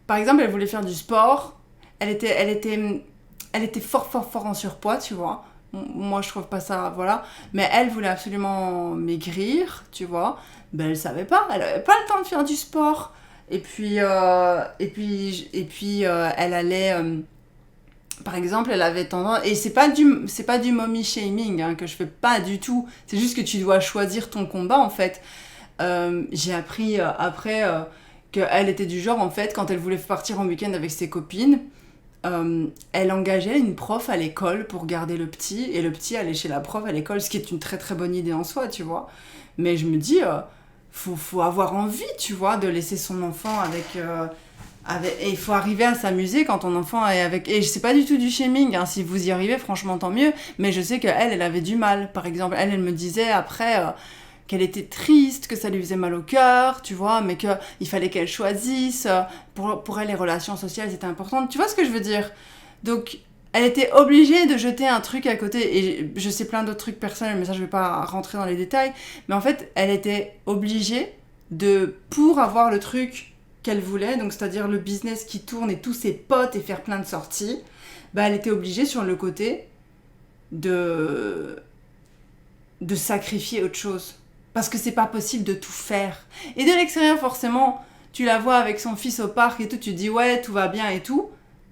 par exemple, elle voulait faire du sport. Elle était fort en surpoids, tu vois. Moi, je trouve pas ça, voilà. Mais elle voulait absolument maigrir, tu vois. Ben, elle savait pas. Elle avait pas le temps de faire du sport. Et puis, elle allait... par exemple, elle avait tendance... Et c'est pas du mommy shaming hein, que je fais pas du tout. C'est juste que tu dois choisir ton combat, en fait. J'ai appris après qu'elle était du genre, en fait, quand elle voulait partir en week-end avec ses copines... elle engageait une prof à l'école pour garder le petit et le petit allait chez la prof à l'école, ce qui est une très très bonne idée en soi, tu vois. Mais je me dis, faut avoir envie, tu vois, de laisser son enfant et il faut arriver à s'amuser quand ton enfant est avec... Et c'est pas du tout du shaming, hein, si vous y arrivez, franchement tant mieux, mais je sais elle avait du mal. Par exemple, elle me disait après... qu'elle était triste, que ça lui faisait mal au cœur, tu vois, mais qu'il fallait qu'elle choisisse. Pour elle, les relations sociales, c'était importantes. Tu vois ce que je veux dire? Donc, elle était obligée de jeter un truc à côté. Et je sais plein d'autres trucs personnels, mais ça, je vais pas rentrer dans les détails. Mais en fait, elle était obligée pour avoir le truc qu'elle voulait, donc c'est-à-dire le business qui tourne et tous ses potes et faire plein de sorties, bah, elle était obligée sur le côté de sacrifier autre chose. Parce que c'est pas possible de tout faire. Et de l'extérieur, forcément, tu la vois avec son fils au parc et tout, tu te dis ouais, tout va bien et tout,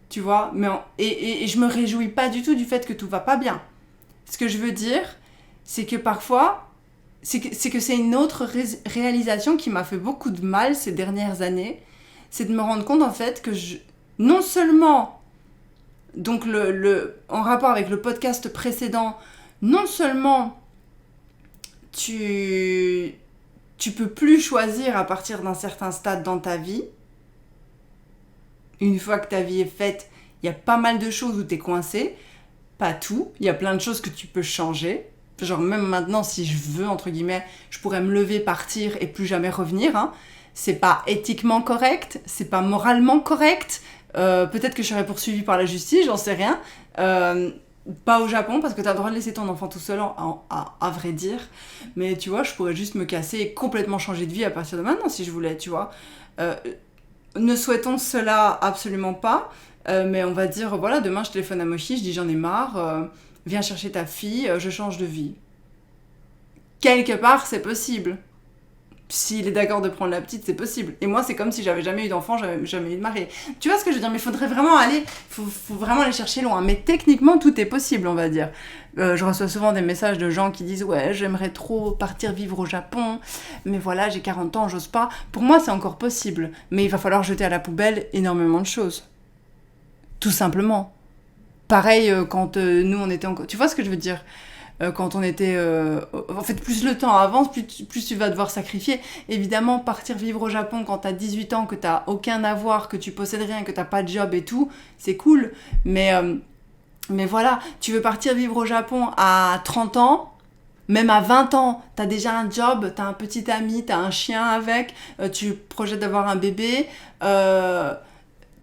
tu vois. Mais et je me réjouis pas du tout du fait que tout va pas bien. Ce que je veux dire, c'est que parfois, c'est une autre réalisation qui m'a fait beaucoup de mal ces dernières années. C'est de me rendre compte en fait que non seulement, donc en rapport avec le podcast précédent, non seulement tu peux plus choisir à partir d'un certain stade dans ta vie. Une fois que ta vie est faite, il y a pas mal de choses où t'es coincé. Pas tout. Il y a plein de choses que tu peux changer. Genre même maintenant, si je veux, entre guillemets, je pourrais me lever, partir et plus jamais revenir. Hein. C'est pas éthiquement correct. C'est pas moralement correct. Peut-être que je serais poursuivie par la justice, j'en sais rien. Pas au Japon, parce que t'as le droit de laisser ton enfant tout seul, à vrai dire. Mais tu vois, je pourrais juste me casser et complètement changer de vie à partir de maintenant, si je voulais, tu vois. Ne souhaitons cela absolument pas. Mais on va dire, voilà, demain je téléphone à Mochi, je dis j'en ai marre, viens chercher ta fille, je change de vie. Quelque part, c'est possible. s'il est d'accord de prendre la petite, c'est possible. Et moi, c'est comme si j'avais jamais eu d'enfant, j'avais jamais eu de mari. Tu vois ce que je veux dire? Mais il faudrait vraiment faut vraiment aller chercher loin. Mais techniquement, tout est possible, on va dire. Je reçois souvent des messages de gens qui disent « Ouais, j'aimerais trop partir vivre au Japon, mais voilà, j'ai 40 ans, j'ose pas. » Pour moi, c'est encore possible. Mais il va falloir jeter à la poubelle énormément de choses. Tout simplement. Pareil, quand nous, on était encore... Tu vois ce que je veux dire? Quand on était... En fait, plus le temps avance, plus tu vas devoir sacrifier. Évidemment, partir vivre au Japon quand t'as 18 ans, que t'as aucun avoir, que tu possèdes rien, que t'as pas de job et tout, c'est cool. Mais voilà, tu veux partir vivre au Japon à 30 ans, même à 20 ans, t'as déjà un job, t'as un petit ami, t'as un chien avec, tu projettes d'avoir un bébé, t'as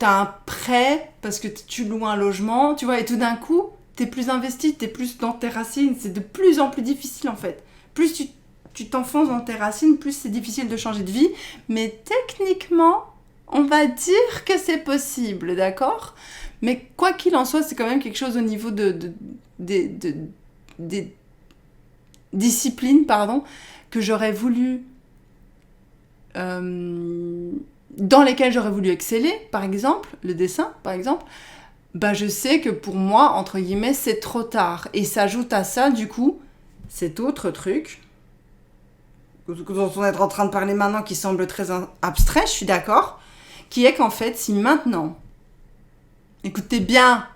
un prêt parce que tu loues un logement, tu vois, et tout d'un coup... T'es plus investi, t'es plus dans tes racines. C'est de plus en plus difficile, en fait. Plus tu t'enfonces dans tes racines, plus c'est difficile de changer de vie. Mais techniquement, on va dire que c'est possible, d'accord? Mais quoi qu'il en soit, c'est quand même quelque chose au niveau des disciplines, que j'aurais voulu... dans lesquelles j'aurais voulu exceller, par exemple, le dessin, par exemple... je sais que pour moi, entre guillemets, c'est trop tard. Et s'ajoute à ça, du coup, cet autre truc, dont on est en train de parler maintenant, qui semble très abstrait, je suis d'accord, qui est qu'en fait, si maintenant, écoutez bien,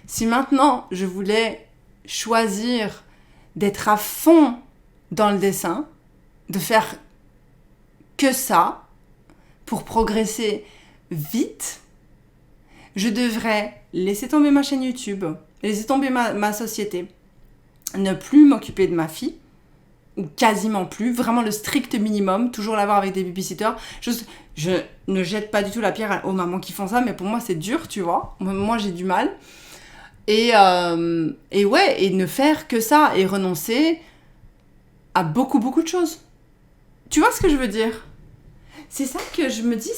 si maintenant je voulais choisir d'être à fond dans le dessin, de faire que ça, pour progresser vite, je devrais laisser tomber ma chaîne YouTube, laisser tomber ma société, ne plus m'occuper de ma fille, ou quasiment plus, vraiment le strict minimum, toujours l'avoir avec des babysitters. Je ne jette pas du tout la pierre aux mamans qui font ça, mais pour moi c'est dur, tu vois. Moi j'ai du mal. Et ne faire que ça, et renoncer à beaucoup, beaucoup de choses. Tu vois ce que je veux dire? C'est ça que je me dis,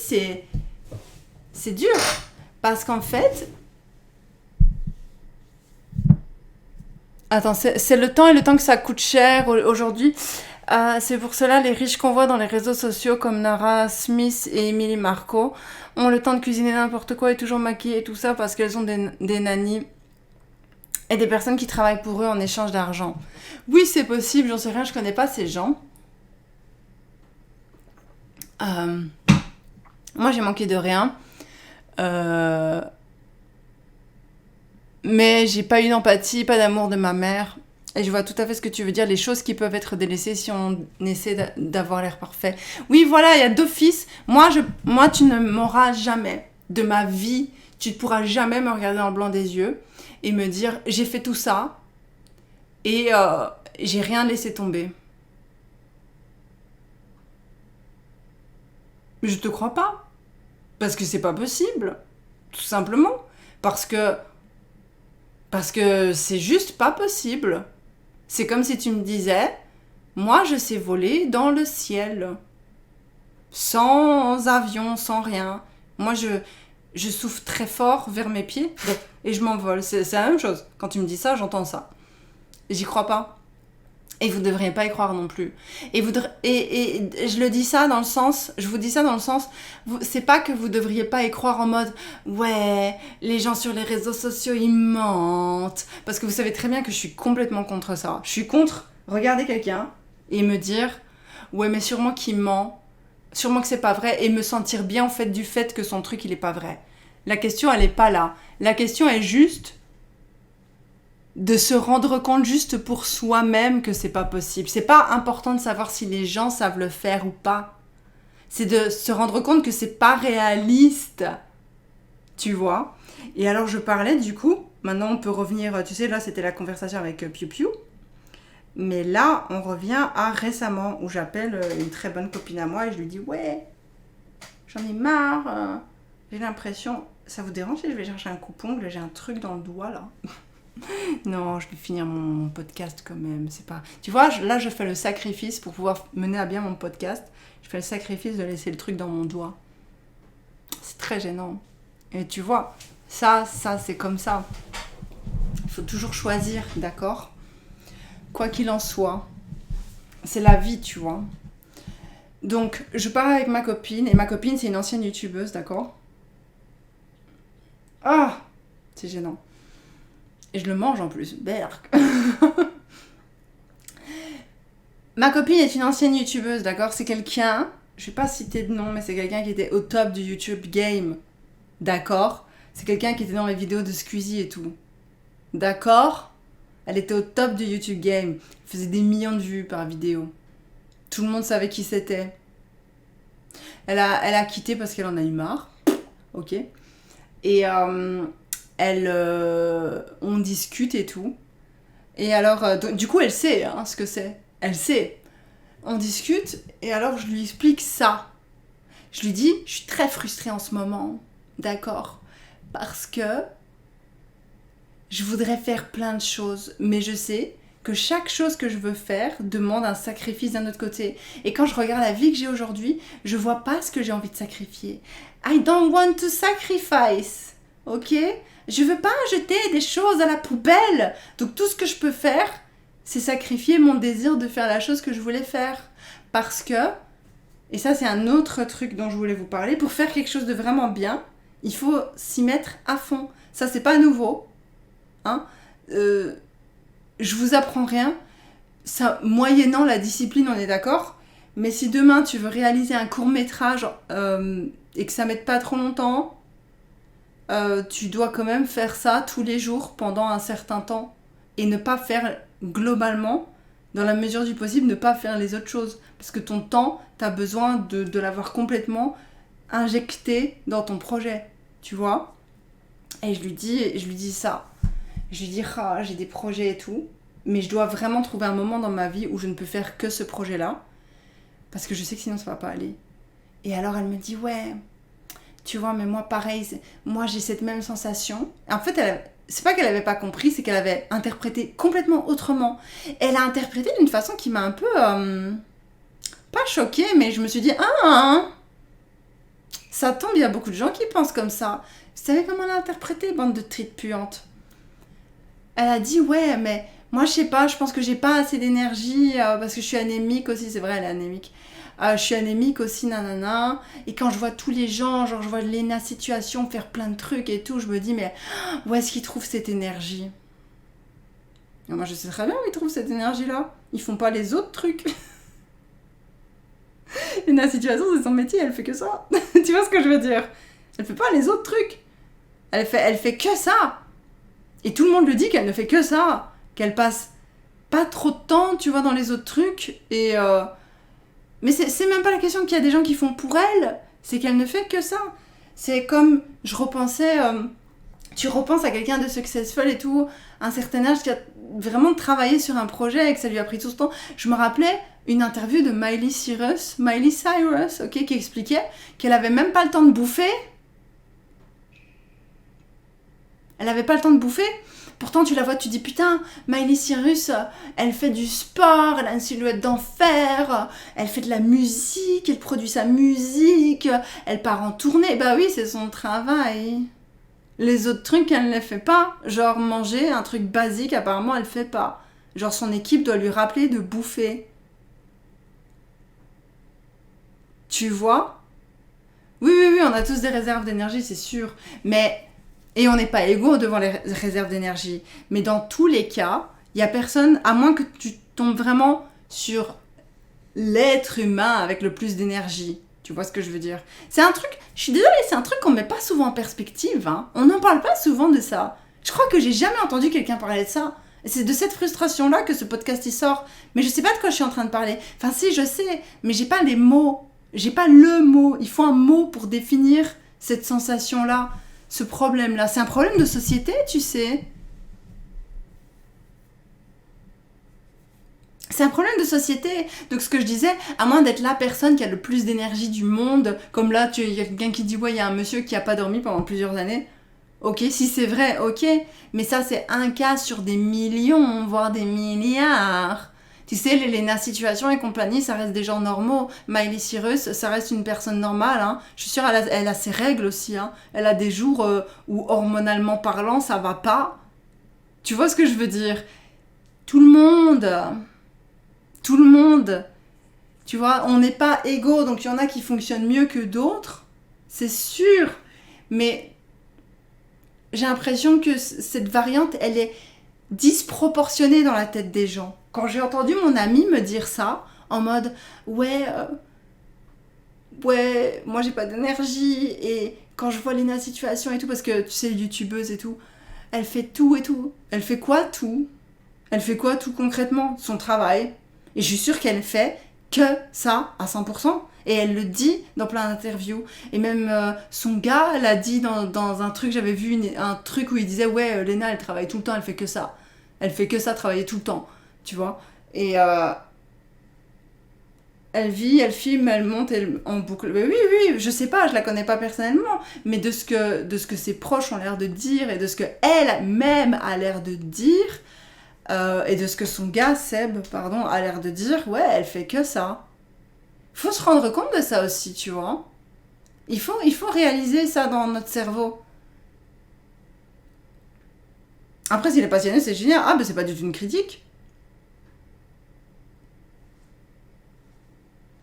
c'est dur. Parce qu'en fait... Attends, c'est le temps et le temps que ça coûte cher aujourd'hui. C'est pour cela les riches qu'on voit dans les réseaux sociaux comme Nara Smith et Emily Marco ont le temps de cuisiner n'importe quoi et toujours maquiller et tout ça parce qu'elles ont des nannies et des personnes qui travaillent pour eux en échange d'argent. Oui, c'est possible, j'en sais rien, je connais pas ces gens. Moi, j'ai manqué de rien. Mais j'ai pas eu d'empathie, pas d'amour de ma mère. Et je vois tout à fait ce que tu veux dire, les choses qui peuvent être délaissées si on essaie d'avoir l'air parfait. Oui, voilà, il y a d'office. Moi, tu ne m'auras jamais de ma vie. Tu ne pourras jamais me regarder dans le blanc des yeux et me dire « j'ai fait tout ça et j'ai rien laissé tomber ». Je te crois pas. Parce que c'est pas possible. Tout simplement. Parce que c'est juste pas possible. C'est comme si tu me disais, moi je sais voler dans le ciel. Sans avion, sans rien. Moi je souffle très fort vers mes pieds et je m'envole. C'est la même chose. Quand tu me dis ça, j'entends ça. J'y crois pas. Et vous ne devriez pas y croire non plus. Et je le dis ça dans le sens, c'est pas que vous devriez pas y croire en mode, ouais, les gens sur les réseaux sociaux, ils mentent. Parce que vous savez très bien que je suis complètement contre ça. Je suis contre regarder quelqu'un et me dire, ouais, mais sûrement qu'il ment, sûrement que c'est pas vrai, et me sentir bien en fait du fait que son truc, il est pas vrai. La question, elle est pas là. La question est juste... de se rendre compte juste pour soi-même que c'est pas possible. C'est pas important de savoir si les gens savent le faire ou pas. C'est de se rendre compte que c'est pas réaliste. Tu vois? Et alors je parlais du coup, maintenant on peut revenir, tu sais, là c'était la conversation avec Piu Piu. Mais là on revient à récemment où j'appelle une très bonne copine à moi et je lui dis ouais, j'en ai marre, j'ai l'impression, ça vous dérange si je vais chercher un coupe-ongle, j'ai un truc dans le doigt là. Non, je vais finir mon podcast quand même. C'est pas... Tu vois, là, je fais le sacrifice pour pouvoir mener à bien mon podcast. Je fais le sacrifice de laisser le truc dans mon doigt. C'est très gênant. Et tu vois, ça, c'est comme ça. Il faut toujours choisir, d'accord? Quoi qu'il en soit, c'est la vie, tu vois. Donc, je pars avec ma copine, et ma copine, c'est une ancienne youtubeuse, d'accord? Ah, c'est gênant. Et je le mange en plus, berk. Ma copine est une ancienne youtubeuse, d'accord? C'est quelqu'un, je vais pas citer de nom, mais c'est quelqu'un qui était au top du YouTube game, d'accord? C'est quelqu'un qui était dans les vidéos de Squeezie et tout, d'accord? Elle était au top du YouTube game, elle faisait des millions de vues par vidéo. Tout le monde savait qui c'était. Elle a quitté parce qu'elle en a eu marre, ok? Et on discute et tout. Et alors, du coup, elle sait hein, ce que c'est. Elle sait. On discute et alors je lui explique ça. Je lui dis, je suis très frustrée en ce moment, d'accord? Parce que je voudrais faire plein de choses, mais je sais que chaque chose que je veux faire demande un sacrifice d'un autre côté. Et quand je regarde la vie que j'ai aujourd'hui, je vois pas ce que j'ai envie de sacrifier. I don't want to sacrifice, ok? Je veux pas jeter des choses à la poubelle. Donc tout ce que je peux faire, c'est sacrifier mon désir de faire la chose que je voulais faire. Parce que, et ça c'est un autre truc dont je voulais vous parler, pour faire quelque chose de vraiment bien, il faut s'y mettre à fond. Ça c'est pas nouveau, hein? Je vous apprends rien. Ça, moyennant la discipline, on est d'accord. Mais si demain tu veux réaliser un court-métrage et que ça mette pas trop longtemps, tu dois quand même faire ça tous les jours pendant un certain temps. Et ne pas faire globalement, dans la mesure du possible, ne pas faire les autres choses. Parce que ton temps, tu as besoin de l'avoir complètement injecté dans ton projet. Tu vois? Et je lui dis ça. Je lui dis, ah, j'ai des projets et tout. Mais je dois vraiment trouver un moment dans ma vie où je ne peux faire que ce projet-là. Parce que je sais que sinon ça va pas aller. Et alors elle me dit, ouais, tu vois, mais moi pareil, moi j'ai cette même sensation. En fait, c'est pas qu'elle avait pas compris, c'est qu'elle avait interprété complètement autrement. Elle a interprété d'une façon qui m'a un peu, pas choquée, mais je me suis dit, ça tombe, il y a beaucoup de gens qui pensent comme ça. Vous savez comment elle a interprété, bande de trites puantes? Elle a dit, ouais, mais moi je sais pas, je pense que j'ai pas assez d'énergie, parce que je suis anémique aussi, c'est vrai, elle est anémique. Je suis anémique aussi, nanana. Et quand je vois tous les gens, genre je vois Léna Situation faire plein de trucs et tout, je me dis, mais où est-ce qu'ils trouvent cette énergie? Et moi je sais très bien où ils trouvent cette énergie-là. Ils font pas les autres trucs. Léna Situation, c'est son métier, elle fait que ça. Tu vois ce que je veux dire? Elle fait pas les autres trucs. Elle fait que ça. Et tout le monde lui dit qu'elle ne fait que ça. Qu'elle passe pas trop de temps, tu vois, dans les autres trucs. Et mais c'est même pas la question qu'il y a des gens qui font pour elle, c'est qu'elle ne fait que ça. C'est comme, je repensais, tu repenses à quelqu'un de successful et tout, à un certain âge qui a vraiment travaillé sur un projet et que ça lui a pris tout ce temps. Je me rappelais une interview de Miley Cyrus, ok, qui expliquait qu'elle avait même pas le temps de bouffer. Elle avait pas le temps de bouffer. Pourtant, tu la vois, tu dis, putain, Miley Cyrus, elle fait du sport, elle a une silhouette d'enfer, elle fait de la musique, elle produit sa musique, elle part en tournée. Bah oui, c'est son travail. Les autres trucs, elle ne les fait pas. Genre manger, un truc basique, apparemment, elle fait pas. Genre son équipe doit lui rappeler de bouffer. Tu vois? Oui, on a tous des réserves d'énergie, c'est sûr. Mais... Et on n'est pas égaux devant les réserves d'énergie. Mais dans tous les cas, il n'y a personne, à moins que tu tombes vraiment sur l'être humain avec le plus d'énergie. Tu vois ce que je veux dire? C'est un truc, je suis désolée, c'est un truc qu'on met pas souvent en perspective. Hein. On n'en parle pas souvent de ça. Je crois que j'ai jamais entendu quelqu'un parler de ça. Et c'est de cette frustration-là que ce podcast y sort. Mais je sais pas de quoi je suis en train de parler. Enfin si, je sais, mais j'ai pas les mots. J'ai pas le mot. Il faut un mot pour définir cette sensation-là. Ce problème-là, c'est un problème de société, tu sais. C'est un problème de société. Donc ce que je disais, à moins d'être la personne qui a le plus d'énergie du monde, comme là, il y a quelqu'un qui dit, ouais, il y a un monsieur qui a pas dormi pendant plusieurs années. Ok, si c'est vrai, ok. Mais ça, c'est un cas sur des millions, voire des milliards. Tu sais, les Léna Situation et compagnie, ça reste des gens normaux. Miley Cyrus, ça reste une personne normale. Hein. Je suis sûre, elle a ses règles aussi. Hein. Elle a des jours où, hormonalement parlant, ça va pas. Tu vois ce que je veux dire? Tout le monde. Tu vois, on n'est pas égaux, donc il y en a qui fonctionnent mieux que d'autres, c'est sûr. Mais j'ai l'impression que cette variante, elle est disproportionnée dans la tête des gens. Quand j'ai entendu mon ami me dire ça, en mode « Ouais, moi j'ai pas d'énergie, et quand je vois Léna Situation et tout, parce que tu sais, youtubeuse et tout, elle fait tout et tout. Elle fait quoi tout ? Elle fait quoi tout concrètement ? Son travail. Et je suis sûre qu'elle fait que ça à 100%. Et elle le dit dans plein d'interviews. Et même son gars l'a dit dans un truc, j'avais vu un truc où il disait « Ouais, Léna, elle travaille tout le temps, elle fait que ça. Elle fait que ça, travailler tout le temps. » Tu vois ? Et elle vit, elle filme, elle monte en boucle. Mais oui, je sais pas, je la connais pas personnellement. Mais de ce que ses proches ont l'air de dire et de ce qu'elle-même a l'air de dire, et de ce que son gars, Seb, a l'air de dire, ouais, elle fait que ça. Faut se rendre compte de ça aussi, tu vois. Il faut réaliser ça dans notre cerveau. Après, s'il est passionné, c'est génial. Ah, mais c'est pas du tout une critique.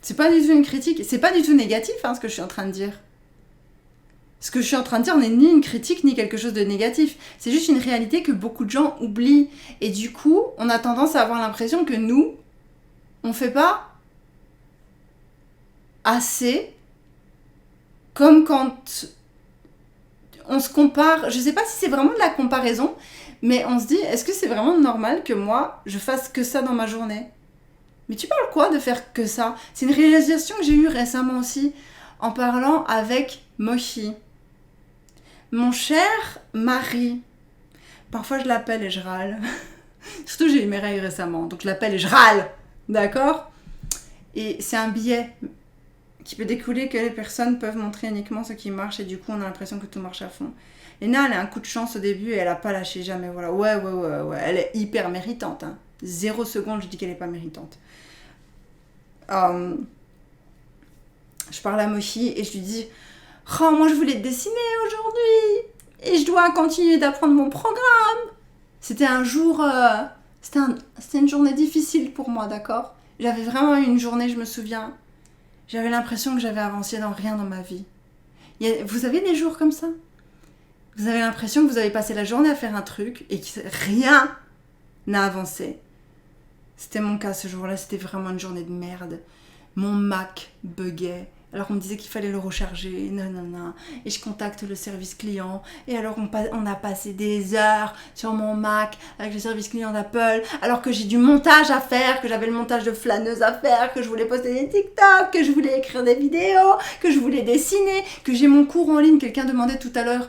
C'est pas du tout une critique. C'est pas du tout négatif, ce que je suis en train de dire. Ce que je suis en train de dire n'est ni une critique, ni quelque chose de négatif. C'est juste une réalité que beaucoup de gens oublient. Et du coup, on a tendance à avoir l'impression que nous, on fait pas assez, comme quand on se compare. Je sais pas si c'est vraiment de la comparaison, mais on se dit, est-ce que c'est vraiment normal que moi, je fasse que ça dans ma journée ? Mais tu parles quoi de faire que ça ? C'est une réalisation que j'ai eue récemment aussi, en parlant avec Mochi. Mon cher mari. Parfois je l'appelle et je râle. Surtout j'ai eu mes règles récemment, donc je l'appelle et je râle. D'accord ? Et c'est un biais qui peut découler que les personnes peuvent montrer uniquement ce qui marche, et du coup on a l'impression que tout marche à fond. Léna, elle a un coup de chance au début et elle a pas lâché jamais. Voilà. Ouais. Elle est hyper méritante. 0 seconde, je dis qu'elle est pas méritante. Je parle à Mochi et je lui dis « Oh, moi je voulais dessiner aujourd'hui et je dois continuer d'apprendre mon programme. » C'était un jour... c'était une journée difficile pour moi, d'accord ? J'avais vraiment eu une journée, je me souviens. J'avais l'impression que j'avais avancé dans rien dans ma vie. Vous avez des jours comme ça ? Vous avez l'impression que vous avez passé la journée à faire un truc et que rien n'a avancé. C'était mon cas ce jour-là, c'était vraiment une journée de merde. Mon Mac buguait, alors on me disait qu'il fallait le recharger, nanana. Et je contacte le service client, et alors on a passé des heures sur mon Mac avec le service client d'Apple, alors que j'ai du montage à faire, que j'avais le montage de flâneuse à faire, que je voulais poster des TikTok, que je voulais écrire des vidéos, que je voulais dessiner, que j'ai mon cours en ligne. Quelqu'un demandait tout à l'heure,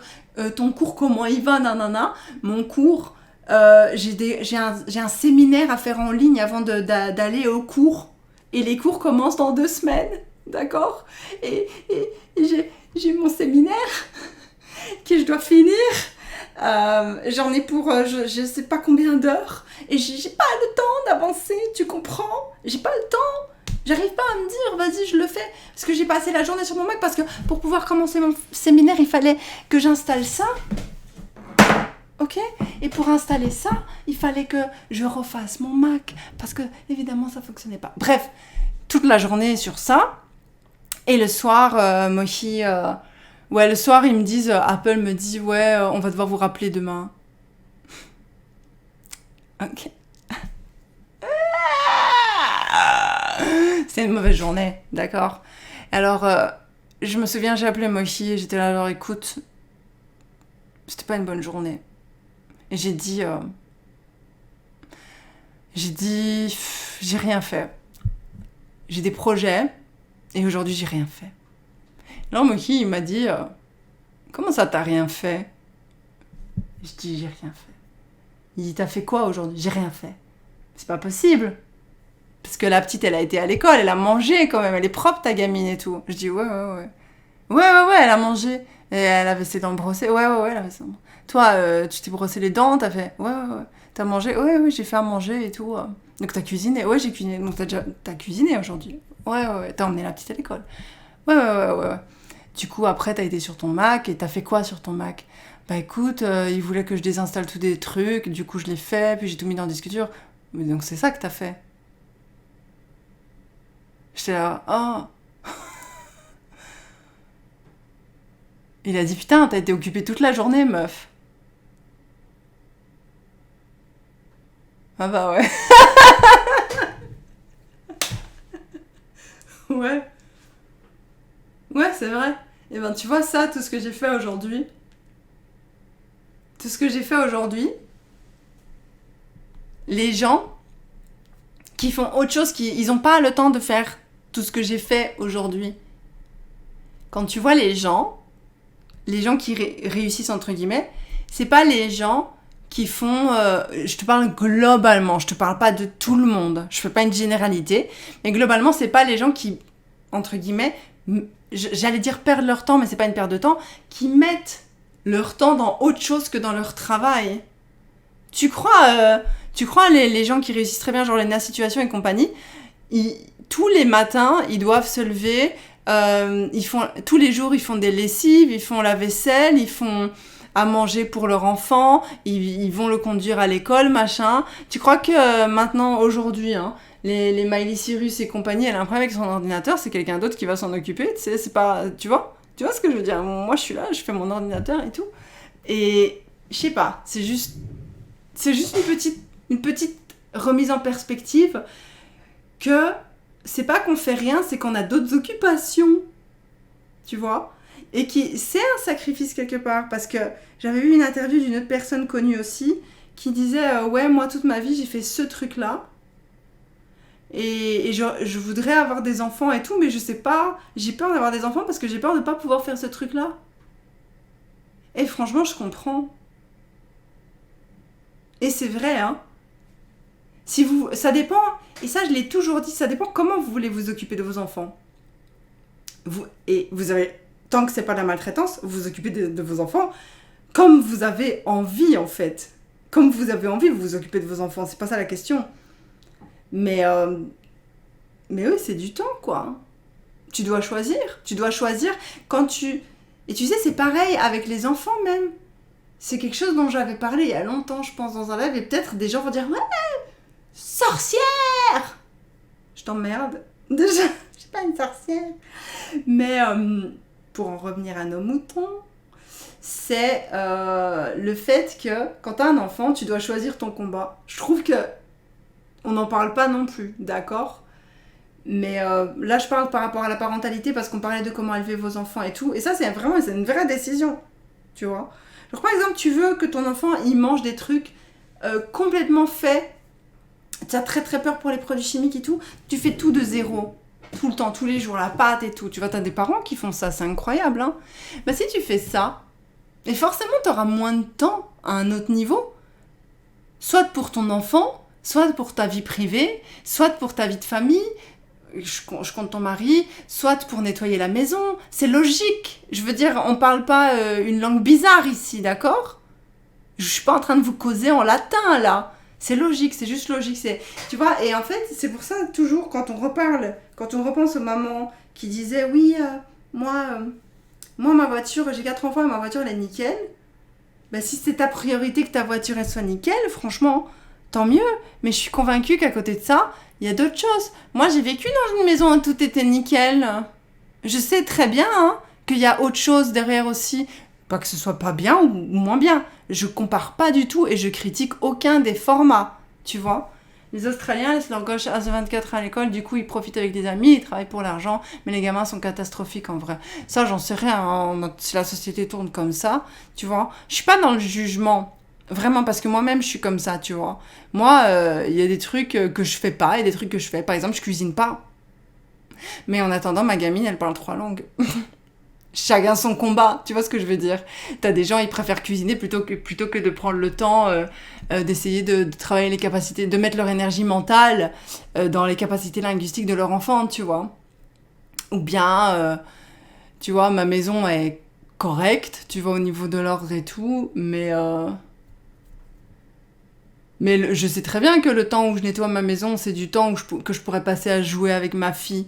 ton cours comment il va, nanana. Mon cours... j'ai un séminaire à faire en ligne avant d'aller au cours. Et les cours commencent dans 2 semaines. D'accord ? Et j'ai mon séminaire que je dois finir. J'en ai pour je sais pas combien d'heures. Et j'ai pas le temps d'avancer, tu comprends ? J'ai pas le temps. J'arrive pas à me dire, vas-y, je le fais. Parce que j'ai passé la journée sur mon Mac. Parce que pour pouvoir commencer mon séminaire, il fallait que j'installe ça. Ok ? Et pour installer ça, il fallait que je refasse mon Mac. Parce que, évidemment, ça fonctionnait pas. Bref, toute la journée sur ça. Et le soir, Mochi... le soir, ils me disent... Apple me dit, on va devoir vous rappeler demain. Ok. C'était une mauvaise journée, d'accord ? Alors, je me souviens, j'ai appelé Mochi et j'étais là, genre, écoute, c'était pas une bonne journée. Et j'ai dit, j'ai rien fait. J'ai des projets, et aujourd'hui, j'ai rien fait. Là, Mochi, il m'a dit, comment ça, t'as rien fait ? Je dis, j'ai rien fait. Il dit, t'as fait quoi aujourd'hui ? J'ai rien fait. C'est pas possible. Parce que la petite, elle a été à l'école, elle a mangé quand même, elle est propre, ta gamine et tout. Je dis, ouais, elle a mangé. Et elle avait ses dents brossées. Ouais, elle avait ses dents. Toi, tu t'es brossé les dents, t'as fait... Ouais. T'as mangé ? Ouais, j'ai fait à manger et tout. Donc t'as cuisiné ? Ouais, j'ai cuisiné. Donc t'as cuisiné aujourd'hui ? Ouais. T'as emmené la petite à l'école ? Ouais. Du coup, après, t'as été sur ton Mac et t'as fait quoi sur ton Mac ? Bah écoute, il voulait que je désinstalle tous des trucs. Du coup, je l'ai fait, puis j'ai tout mis dans le disque dur. Mais donc c'est ça que t'as fait ? J'étais là, oh. Il a dit, putain, t'as été occupée toute la journée, meuf. Ah bah ouais. Ouais. Ouais, c'est vrai. Et ben tu vois ça, tout ce que j'ai fait aujourd'hui. Tout ce que j'ai fait aujourd'hui, les gens qui font autre chose, ils n'ont pas le temps de faire tout ce que j'ai fait aujourd'hui. Quand tu vois les gens qui réussissent entre guillemets, c'est pas les gens qui font, je te parle globalement, je te parle pas de tout le monde, je fais pas une généralité, mais globalement c'est pas les gens qui, entre guillemets, j'allais dire perdre leur temps, mais c'est pas une perte de temps, qui mettent leur temps dans autre chose que dans leur travail. Tu crois les gens qui réussissent très bien, genre les Léna Situation et compagnie, tous les matins, ils doivent se lever, tous les jours, ils font des lessives, ils font la vaisselle, ils font à manger pour leur enfant, ils vont le conduire à l'école, machin. Tu crois que maintenant, aujourd'hui, hein, les Miley Cyrus et compagnie, elle a un problème avec son ordinateur, c'est quelqu'un d'autre qui va s'en occuper, c'est pas... Tu vois ce que je veux dire? Moi, je suis là, je fais mon ordinateur et tout. Et je sais pas, c'est juste une petite remise en perspective que c'est pas qu'on fait rien, c'est qu'on a d'autres occupations, tu vois, et c'est un sacrifice quelque part, parce que j'avais vu une interview d'une autre personne connue aussi qui disait ouais, moi toute ma vie j'ai fait ce truc là et je voudrais avoir des enfants et tout, mais je sais pas, j'ai peur d'avoir des enfants parce que j'ai peur de pas pouvoir faire ce truc là. Et franchement je comprends, et c'est vrai, hein. Ça dépend, et ça je l'ai toujours dit, ça dépend comment vous voulez vous occuper de vos enfants. Vous avez, tant que c'est pas de la maltraitance, vous vous occupez de vos enfants comme vous avez envie, en fait. Comme vous avez envie, vous vous occupez de vos enfants, c'est pas ça la question. Mais oui, c'est du temps, quoi. Tu dois choisir quand tu... Et tu sais, c'est pareil avec les enfants même. C'est quelque chose dont j'avais parlé il y a longtemps, je pense, dans un live, et peut-être des gens vont dire « Ouais, sorcière !» Je t'emmerde. Déjà, je suis pas une sorcière. Mais pour en revenir à nos moutons, c'est le fait que quand t'as un enfant, tu dois choisir ton combat. Je trouve que on n'en parle pas non plus, d'accord ? Mais là, je parle par rapport à la parentalité parce qu'on parlait de comment élever vos enfants et tout. Et ça, c'est une vraie décision, tu vois. Genre, par exemple, tu veux que ton enfant, il mange des trucs complètement faits. Tu as très très peur pour les produits chimiques et tout. Tu fais tout de zéro. Tout le temps, tous les jours, la pâte et tout. Tu vois, t'as des parents qui font ça, c'est incroyable, hein. Bah, si tu fais ça, et forcément, t'auras moins de temps à un autre niveau. Soit pour ton enfant, soit pour ta vie privée, soit pour ta vie de famille, je compte ton mari, soit pour nettoyer la maison. C'est logique. Je veux dire, on parle pas une langue bizarre ici, d'accord ? Je suis pas en train de vous causer en latin, là. C'est logique, c'est juste logique. Tu vois, et en fait, c'est pour ça, toujours, quand on repense aux mamans qui disaient, oui, moi, ma voiture, j'ai 4 enfants et ma voiture, elle est nickel. Bah, si c'est ta priorité que ta voiture, elle soit nickel, franchement, tant mieux. Mais je suis convaincue qu'à côté de ça, il y a d'autres choses. Moi, j'ai vécu dans une maison où tout était nickel. Je sais très bien qu'il y a autre chose derrière aussi. Pas que ce soit pas bien ou moins bien. Je compare pas du tout et je critique aucun des formats, tu vois. Les Australiens laissent leur gosse à 24 à l'école, du coup ils profitent avec des amis, ils travaillent pour l'argent, mais les gamins sont catastrophiques en vrai. Ça, j'en sais rien, si la société tourne comme ça, tu vois. Je suis pas dans le jugement, vraiment, parce que moi-même je suis comme ça, tu vois. Moi, il y a des trucs que je fais pas et des trucs que je fais. Par exemple, je cuisine pas. Mais en attendant, ma gamine, elle parle 3 langues. Chacun son combat, tu vois ce que je veux dire. T'as des gens, ils préfèrent cuisiner plutôt que de prendre le temps d'essayer de travailler les capacités, de mettre leur énergie mentale dans les capacités linguistiques de leur enfant, tu vois. Ou bien, tu vois, ma maison est correcte, tu vois, au niveau de l'ordre et tout, mais je sais très bien que le temps où je nettoie ma maison, c'est du temps que je pourrais passer à jouer avec ma fille.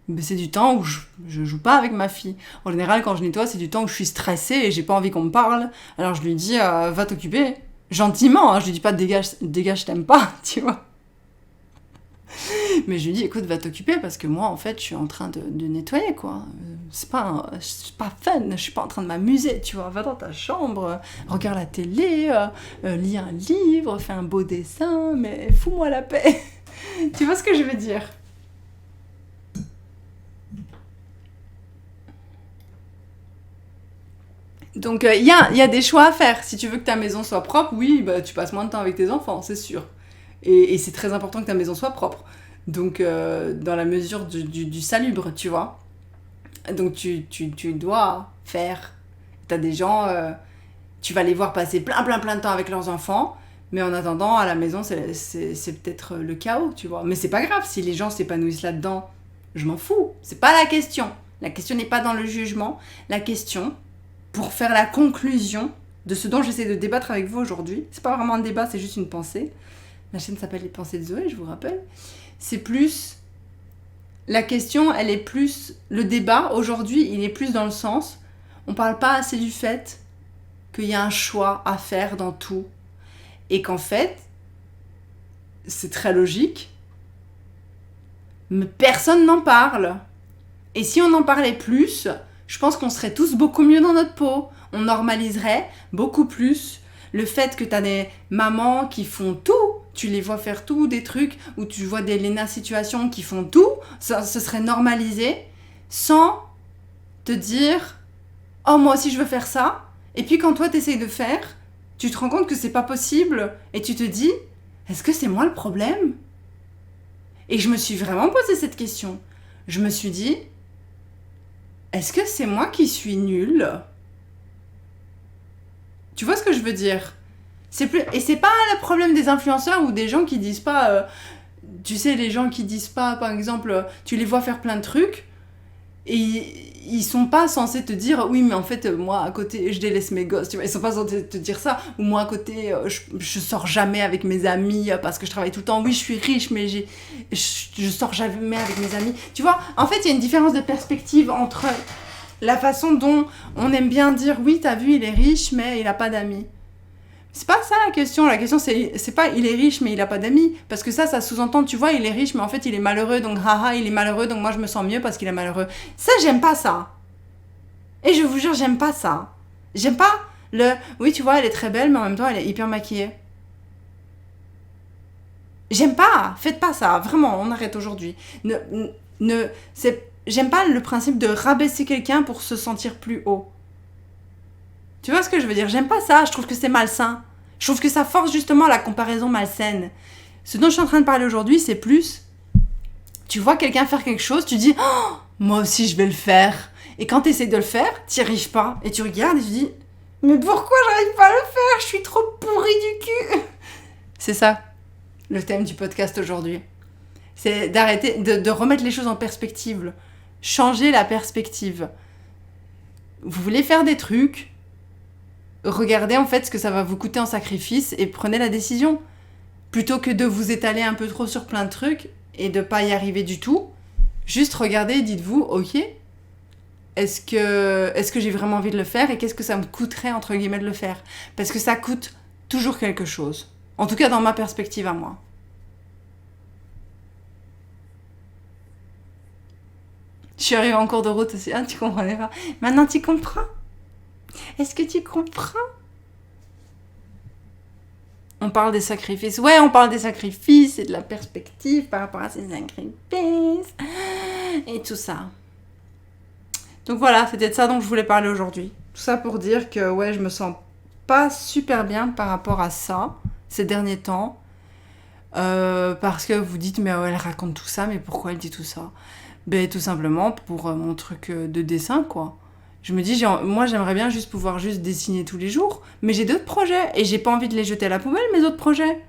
Mais c'est du temps où je joue pas avec ma fille. En général, quand je nettoie, c'est du temps où je suis stressée et j'ai pas envie qu'on me parle. Alors je lui dis, va t'occuper. Gentiment, hein, je lui dis pas, dégage, je t'aime pas, tu vois. Mais je lui dis, écoute, va t'occuper parce que moi, en fait, je suis en train de nettoyer, quoi. C'est pas fun, je suis pas en train de m'amuser, tu vois. Va dans ta chambre, regarde la télé, lis un livre, fais un beau dessin, mais fous-moi la paix. Tu vois ce que je veux dire? Donc, il y a des choix à faire. Si tu veux que ta maison soit propre, oui, bah, tu passes moins de temps avec tes enfants, c'est sûr. Et c'est très important que ta maison soit propre. Donc, dans la mesure du salubre, tu vois. Donc, tu dois faire. T'as des gens, tu vas les voir passer plein de temps avec leurs enfants, mais en attendant, à la maison, c'est peut-être le chaos, tu vois. Mais c'est pas grave, si les gens s'épanouissent là-dedans, je m'en fous. C'est pas la question. La question n'est pas dans le jugement. La question, pour faire la conclusion de ce dont j'essaie de débattre avec vous aujourd'hui, c'est pas vraiment un débat, c'est juste une pensée. La chaîne s'appelle Les Pensées de Zoé, je vous rappelle. C'est plus... La question, elle est plus... Le débat, aujourd'hui, il est plus dans le sens... On parle pas assez du fait qu'il y a un choix à faire dans tout. Et qu'en fait, c'est très logique, mais personne n'en parle. Et si on en parlait plus, je pense qu'on serait tous beaucoup mieux dans notre peau. On normaliserait beaucoup plus le fait que t'as des mamans qui font tout. Tu les vois faire tout, des trucs, ou tu vois des Léna situations qui font tout. Ça, ce serait normalisé sans te dire « Oh, moi aussi je veux faire ça ». Et puis quand toi t'essayes de faire, tu te rends compte que c'est pas possible. Et tu te dis « Est-ce que c'est moi le problème ?» Et je me suis vraiment posé cette question. Je me suis dit « Est-ce que c'est moi qui suis nulle ?» Tu vois ce que je veux dire ? Et c'est pas le problème des influenceurs ou des gens qui disent pas... tu sais, les gens qui disent pas, par exemple, tu les vois faire plein de trucs et ils sont pas censés te dire « Oui, mais en fait, moi, à côté, je délaisse mes gosses. » Tu vois, ils sont pas censés te dire ça. Ou moi, à côté, je sors jamais avec mes amis parce que je travaille tout le temps. Oui, je suis riche, mais je sors jamais avec mes amis. Tu vois, en fait, il y a une différence de perspective entre la façon dont on aime bien dire « Oui, t'as vu, il est riche, mais il a pas d'amis. » C'est pas ça la question. La question, c'est pas il est riche, mais il a pas d'amis. Parce que ça sous-entend, tu vois, il est riche, mais en fait, il est malheureux. Donc, haha, il est malheureux, donc moi, je me sens mieux parce qu'il est malheureux. Ça, j'aime pas ça. Et je vous jure, j'aime pas ça. J'aime pas oui, tu vois, elle est très belle, mais en même temps, elle est hyper maquillée. J'aime pas. Faites pas ça. Vraiment, on arrête aujourd'hui. J'aime pas le principe de rabaisser quelqu'un pour se sentir plus haut. Tu vois ce que je veux dire ? J'aime pas ça, je trouve que c'est malsain. Je trouve que ça force justement la comparaison malsaine. Ce dont je suis en train de parler aujourd'hui, c'est plus... Tu vois quelqu'un faire quelque chose, tu dis oh, « Moi aussi, je vais le faire. » Et quand tu essaies de le faire, tu n'y arrives pas. Et tu regardes et tu dis « Mais pourquoi j'arrive pas à le faire ? Je suis trop pourrie du cul !» C'est ça, le thème du podcast aujourd'hui. C'est d'arrêter, de remettre les choses en perspective. Changer la perspective. Vous voulez faire des trucs, regardez en fait ce que ça va vous coûter en sacrifice et prenez la décision. Plutôt que de vous étaler un peu trop sur plein de trucs et de pas y arriver du tout, juste regardez et dites-vous, ok, est-ce que j'ai vraiment envie de le faire et qu'est-ce que ça me coûterait entre guillemets de le faire ? Parce que ça coûte toujours quelque chose. En tout cas dans ma perspective à moi. Je suis arrivée en cours de route aussi. Ah, tu comprenais pas. Maintenant, tu comprends ? Est-ce que tu comprends ? On parle des sacrifices. Ouais, on parle des sacrifices et de la perspective par rapport à ces sacrifices. Et tout ça. Donc voilà, c'était de ça dont je voulais parler aujourd'hui. Tout ça pour dire que ouais, je me sens pas super bien par rapport à ça ces derniers temps. Parce que vous dites, mais elle raconte tout ça, mais pourquoi elle dit tout ça ? Ben tout simplement pour mon truc de dessin, quoi. Je me dis, moi j'aimerais bien juste pouvoir juste dessiner tous les jours, mais j'ai d'autres projets et j'ai pas envie de les jeter à la poubelle, mes autres projets.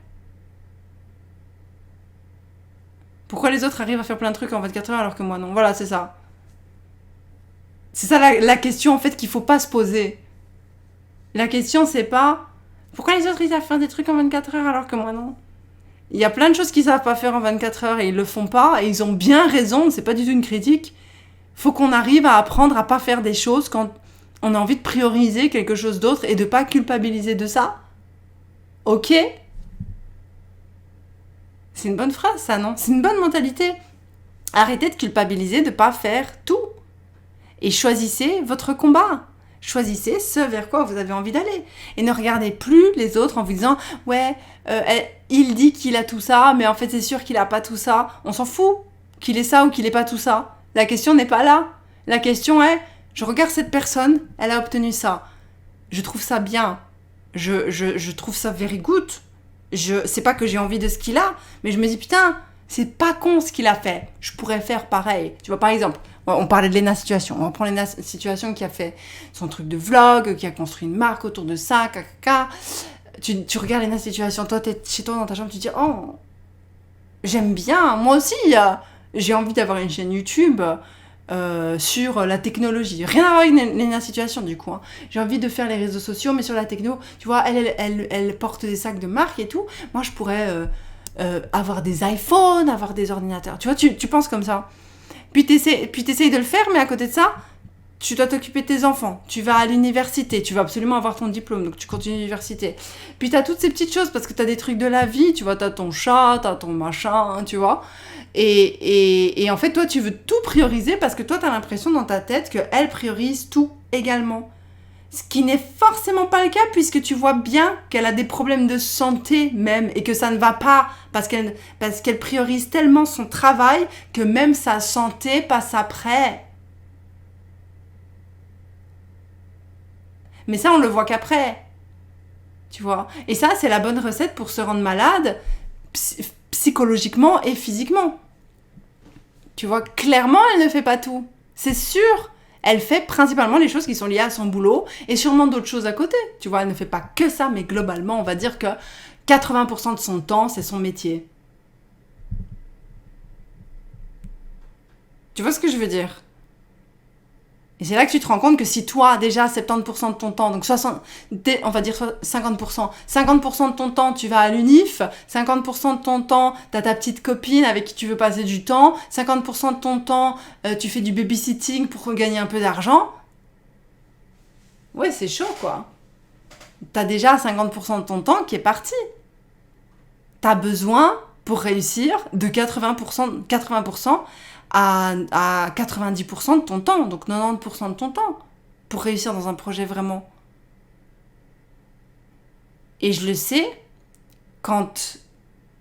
Pourquoi les autres arrivent à faire plein de trucs en 24 heures alors que moi non ? Voilà, c'est ça. C'est ça la question en fait qu'il faut pas se poser. La question c'est pas pourquoi les autres ils savent faire des trucs en 24 heures alors que moi non ? Il y a plein de choses qu'ils savent pas faire en 24 heures et ils le font pas et ils ont bien raison, c'est pas du tout une critique. Faut qu'on arrive à apprendre à pas faire des choses quand on a envie de prioriser quelque chose d'autre et de pas culpabiliser de ça. Ok ? C'est une bonne phrase, ça, non? C'est une bonne mentalité. Arrêtez de culpabiliser de ne pas faire tout. Et choisissez votre combat. Choisissez ce vers quoi vous avez envie d'aller. Et ne regardez plus les autres en vous disant « Ouais, il dit qu'il a tout ça, mais en fait c'est sûr qu'il n'a pas tout ça. » On s'en fout qu'il ait ça ou qu'il n'ait pas tout ça. La question n'est pas là. La question est « Je regarde cette personne, elle a obtenu ça. Je trouve ça bien. Je trouve ça very good. C'est pas que j'ai envie de ce qu'il a, mais je me dis « Putain, c'est pas con ce qu'il a fait. Je pourrais faire pareil. » Tu vois, par exemple, on parlait de Lena Situation. On prend Lena Situation qui a fait son truc de vlog, qui a construit une marque autour de ça, Tu regardes Lena Situation, toi, t'es chez toi dans ta chambre, tu te dis « Oh, j'aime bien. Moi aussi, j'ai envie d'avoir une chaîne YouTube sur la technologie. » Rien à voir avec Lena Situation, du coup. Hein. J'ai envie de faire les réseaux sociaux, mais sur la techno. Tu vois, elle porte des sacs de marque et tout. Moi, je pourrais avoir des iPhones, avoir des ordinateurs. Tu vois, tu penses comme ça. Puis t'essayes de le faire, mais à côté de ça, tu dois t'occuper de tes enfants. Tu vas à l'université, tu vas absolument avoir ton diplôme, donc tu continues l'université. Puis t'as toutes ces petites choses, parce que t'as des trucs de la vie, tu vois, t'as ton chat, t'as ton machin, tu vois. Et en fait, toi, tu veux tout prioriser, parce que toi, t'as l'impression dans ta tête qu'elle priorise tout également. Ce qui n'est forcément pas le cas, puisque tu vois bien qu'elle a des problèmes de santé même, et que ça ne va pas, parce qu'elle priorise tellement son travail, que même sa santé passe après. Mais ça, on le voit qu'après, tu vois. Et ça, c'est la bonne recette pour se rendre malade, psychologiquement et physiquement. Tu vois, clairement, elle ne fait pas tout. C'est sûr. Elle fait principalement les choses qui sont liées à son boulot et sûrement d'autres choses à côté. Tu vois, elle ne fait pas que ça, mais globalement, on va dire que 80% de son temps, c'est son métier. Tu vois ce que je veux dire ? Et c'est là que tu te rends compte que si toi, déjà, 70% de ton temps, donc on va dire 50%, 50% de ton temps, tu vas à l'UNIF, 50% de ton temps, t'as ta petite copine avec qui tu veux passer du temps, 50% de ton temps, tu fais du babysitting pour gagner un peu d'argent. Ouais, c'est chaud, quoi. T'as déjà 50% de ton temps qui est parti. T'as besoin, pour réussir, de 80% à 90% de ton temps, donc 90% de ton temps, pour réussir dans un projet vraiment. Et je le sais, quand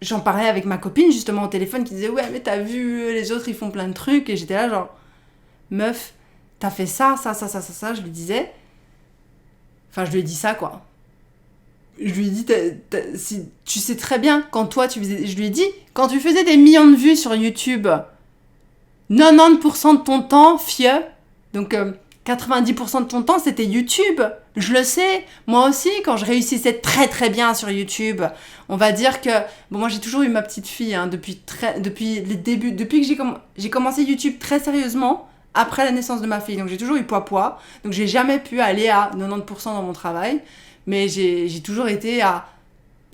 j'en parlais avec ma copine, justement au téléphone, qui disait « Ouais, mais t'as vu, les autres, ils font plein de trucs. » Et j'étais là genre « Meuf, t'as fait ça, je lui disais. Enfin, je lui ai dit ça, quoi. Je lui ai dit, si, tu sais très bien, quand toi, je lui ai dit, quand tu faisais des millions de vues sur YouTube, 90% de ton temps, fieu, donc 90% de ton temps, c'était YouTube. Je le sais. Moi aussi, quand je réussissais très très bien sur YouTube, on va dire que... Bon, moi, j'ai toujours eu ma petite fille hein, depuis les débuts, depuis que j'ai commencé YouTube très sérieusement, après la naissance de ma fille. Donc, j'ai toujours eu poids. Donc, j'ai jamais pu aller à 90% dans mon travail. Mais j'ai toujours été à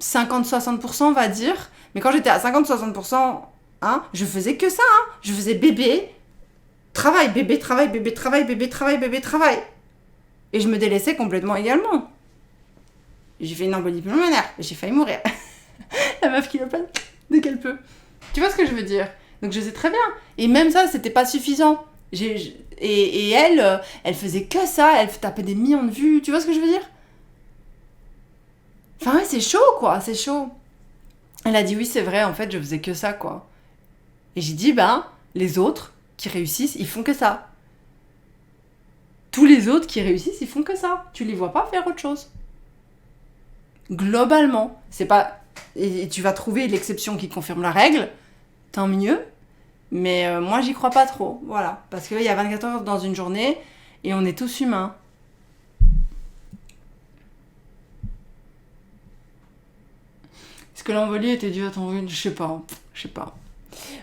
50-60%, on va dire. Mais quand j'étais à 50-60%, hein, je faisais que ça. Hein. Je faisais bébé, travail, bébé, travail, bébé, travail, bébé, travail, bébé, travail. Et je me délaissais complètement également. J'ai fait une embolie pulmonaire. J'ai failli mourir. La meuf qui le plaint dès qu'elle peut. Tu vois ce que je veux dire ? Donc je sais très bien. Et même ça, c'était pas suffisant. Et elle faisait que ça. Elle tapait des millions de vues. Tu vois ce que je veux dire ? Enfin ouais, c'est chaud quoi, c'est chaud. Elle a dit oui, c'est vrai, en fait, je faisais que ça quoi. Et j'ai dit, les autres qui réussissent, ils font que ça. Tous les autres qui réussissent, ils font que ça. Tu les vois pas faire autre chose. Globalement, c'est pas... Et tu vas trouver l'exception qui confirme la règle, tant mieux. Mais moi, j'y crois pas trop, voilà. Parce qu'il y a 24 heures dans une journée, et on est tous humains. Est-ce que l'envolée était due à ton rhume ? Je sais pas.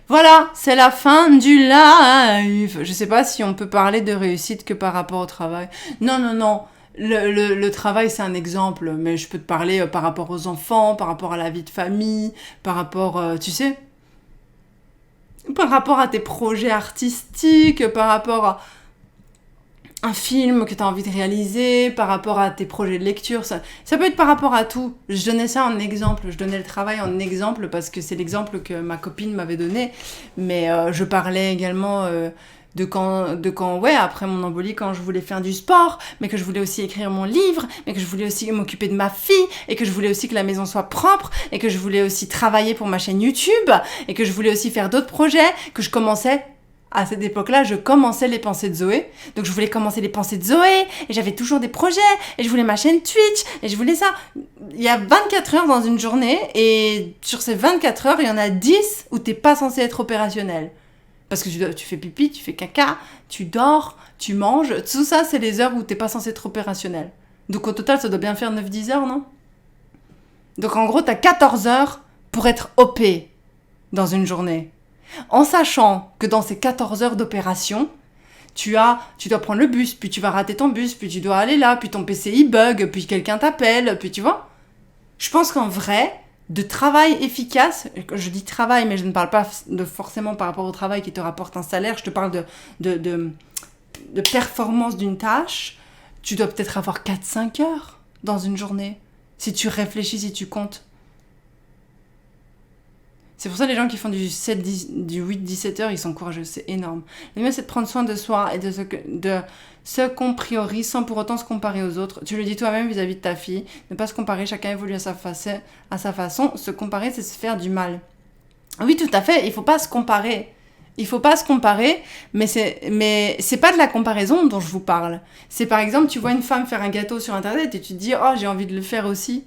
Voilà, c'est la fin du live. Je sais pas si on peut parler de réussite que par rapport au travail. Non. Le travail, c'est un exemple. Mais je peux te parler par rapport aux enfants, par rapport à la vie de famille, par rapport, tu sais, par rapport à tes projets artistiques, par rapport un film que tu as envie de réaliser, par rapport à tes projets de lecture, ça peut être par rapport à tout. Je donnais ça en exemple, je donnais le travail en exemple parce que c'est l'exemple que ma copine m'avait donné, mais je parlais également de quand, ouais, après mon embolie, quand je voulais faire du sport, mais que je voulais aussi écrire mon livre, mais que je voulais aussi m'occuper de ma fille, et que je voulais aussi que la maison soit propre, et que je voulais aussi travailler pour ma chaîne YouTube, et que je voulais aussi faire d'autres projets, que je commençais. À cette époque-là, je commençais les pensées de Zoé. Donc je voulais commencer les pensées de Zoé, et j'avais toujours des projets, et je voulais ma chaîne Twitch, et je voulais ça. Il y a 24 heures dans une journée, et sur ces 24 heures, il y en a 10 où t'es pas censé être opérationnel. Parce que tu fais pipi, tu fais caca, tu dors, tu manges. Tout ça, c'est les heures où t'es pas censé être opérationnel. Donc au total, ça doit bien faire 9-10 heures, non? Donc en gros, t'as 14 heures pour être OP dans une journée. En sachant que dans ces 14 heures d'opération, tu dois prendre le bus, puis tu vas rater ton bus, puis tu dois aller là, puis ton PC il bug, puis quelqu'un t'appelle, puis tu vois. Je pense qu'en vrai, de travail efficace, je dis travail, mais je ne parle pas de forcément par rapport au travail qui te rapporte un salaire, je te parle de performance d'une tâche, tu dois peut-être avoir 4-5 heures dans une journée, si tu réfléchis, si tu comptes. C'est pour ça que les gens qui font du 8-17 heures, ils sont courageux, c'est énorme. Le mieux, c'est de prendre soin de soi et de ce qu'on priorise sans pour autant se comparer aux autres. Tu le dis toi-même vis-à-vis de ta fille, ne pas se comparer, chacun évolue à sa façon. Se comparer, c'est se faire du mal. Oui, tout à fait, il faut pas se comparer. Il faut pas se comparer, mais c'est pas de la comparaison dont je vous parle. C'est par exemple, tu vois une femme faire un gâteau sur Internet et tu te dis « Oh, j'ai envie de le faire aussi. »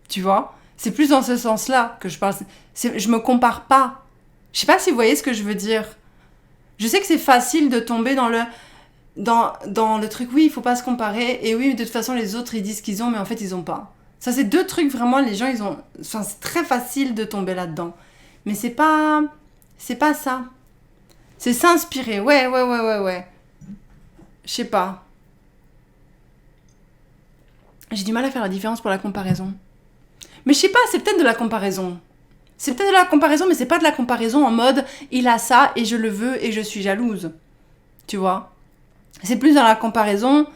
Tu vois ? C'est plus dans ce sens-là que je parle. Je me compare pas. Je sais pas si vous voyez ce que je veux dire. Je sais que c'est facile de tomber dans le truc, oui, il faut pas se comparer, et oui, de toute façon, les autres, ils disent qu'ils ont, mais en fait, ils ont pas. Ça, c'est deux trucs, vraiment, les gens, ils ont... Enfin, c'est très facile de tomber là-dedans. Mais c'est pas ça. C'est s'inspirer. Ouais. Je sais pas. J'ai du mal à faire la différence pour la comparaison. Mais je sais pas, c'est peut-être de la comparaison. C'est peut-être de la comparaison, mais c'est pas de la comparaison en mode il a ça et je le veux et je suis jalouse. Tu vois ? C'est plus dans la comparaison.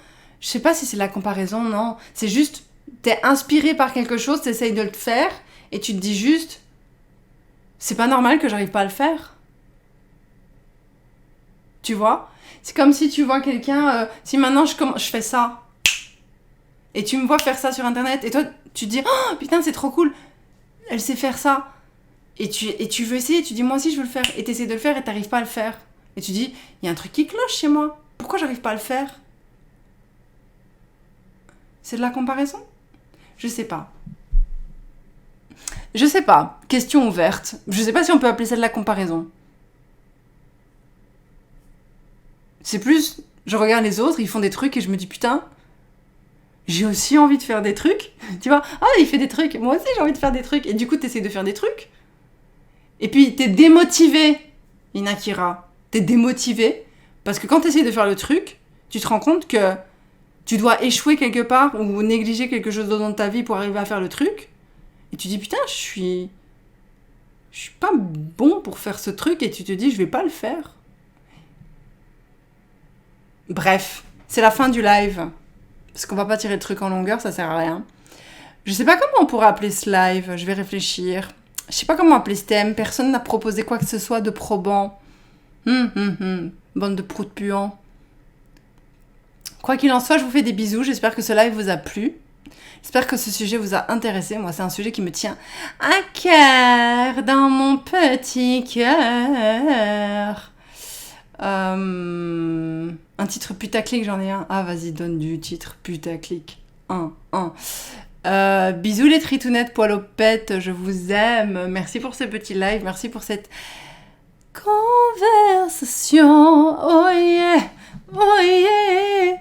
Je sais pas si c'est la comparaison, non. C'est juste, t'es inspiré par quelque chose, t'essayes de le faire et tu te dis juste c'est pas normal que j'arrive pas à le faire. Tu vois ? C'est comme si tu vois quelqu'un, si maintenant je fais ça et tu me vois faire ça sur Internet et toi tu te dis oh putain c'est trop cool, elle sait faire ça. Et tu veux essayer, tu dis moi aussi je veux le faire. Et t'essaies de le faire et t'arrives pas à le faire. Et tu dis, il y a un truc qui cloche chez moi. Pourquoi j'arrive pas à le faire ? C'est de la comparaison ? Je sais pas. Question ouverte. Je sais pas si on peut appeler ça de la comparaison. C'est plus, je regarde les autres, ils font des trucs et je me dis putain, j'ai aussi envie de faire des trucs. Tu vois ? Ah, il fait des trucs. Moi aussi j'ai envie de faire des trucs. Et du coup t'essaies de faire des trucs. Et puis, t'es démotivé, Inakira. T'es démotivé parce que quand t'essayes de faire le truc, tu te rends compte que tu dois échouer quelque part ou négliger quelque chose dans ta vie pour arriver à faire le truc. Et tu dis, putain, je suis pas bon pour faire ce truc. Et tu te dis, je vais pas le faire. Bref, c'est la fin du live. Parce qu'on va pas tirer le truc en longueur, ça sert à rien. Je sais pas comment on pourrait appeler ce live, je vais réfléchir. Je sais pas comment appeler ce thème, personne n'a proposé quoi que ce soit de probant. Bande de proutes puants. Quoi qu'il en soit, je vous fais des bisous, j'espère que ce live vous a plu. J'espère que ce sujet vous a intéressé. Moi, c'est un sujet qui me tient à cœur, dans mon petit cœur. Un titre putaclic, j'en ai un. Ah, vas-y, donne du titre putaclic. Bisous les tritounettes, poil aux pètes, je vous aime. Merci pour ce petit live, merci pour cette conversation. Oh yeah, oh yeah.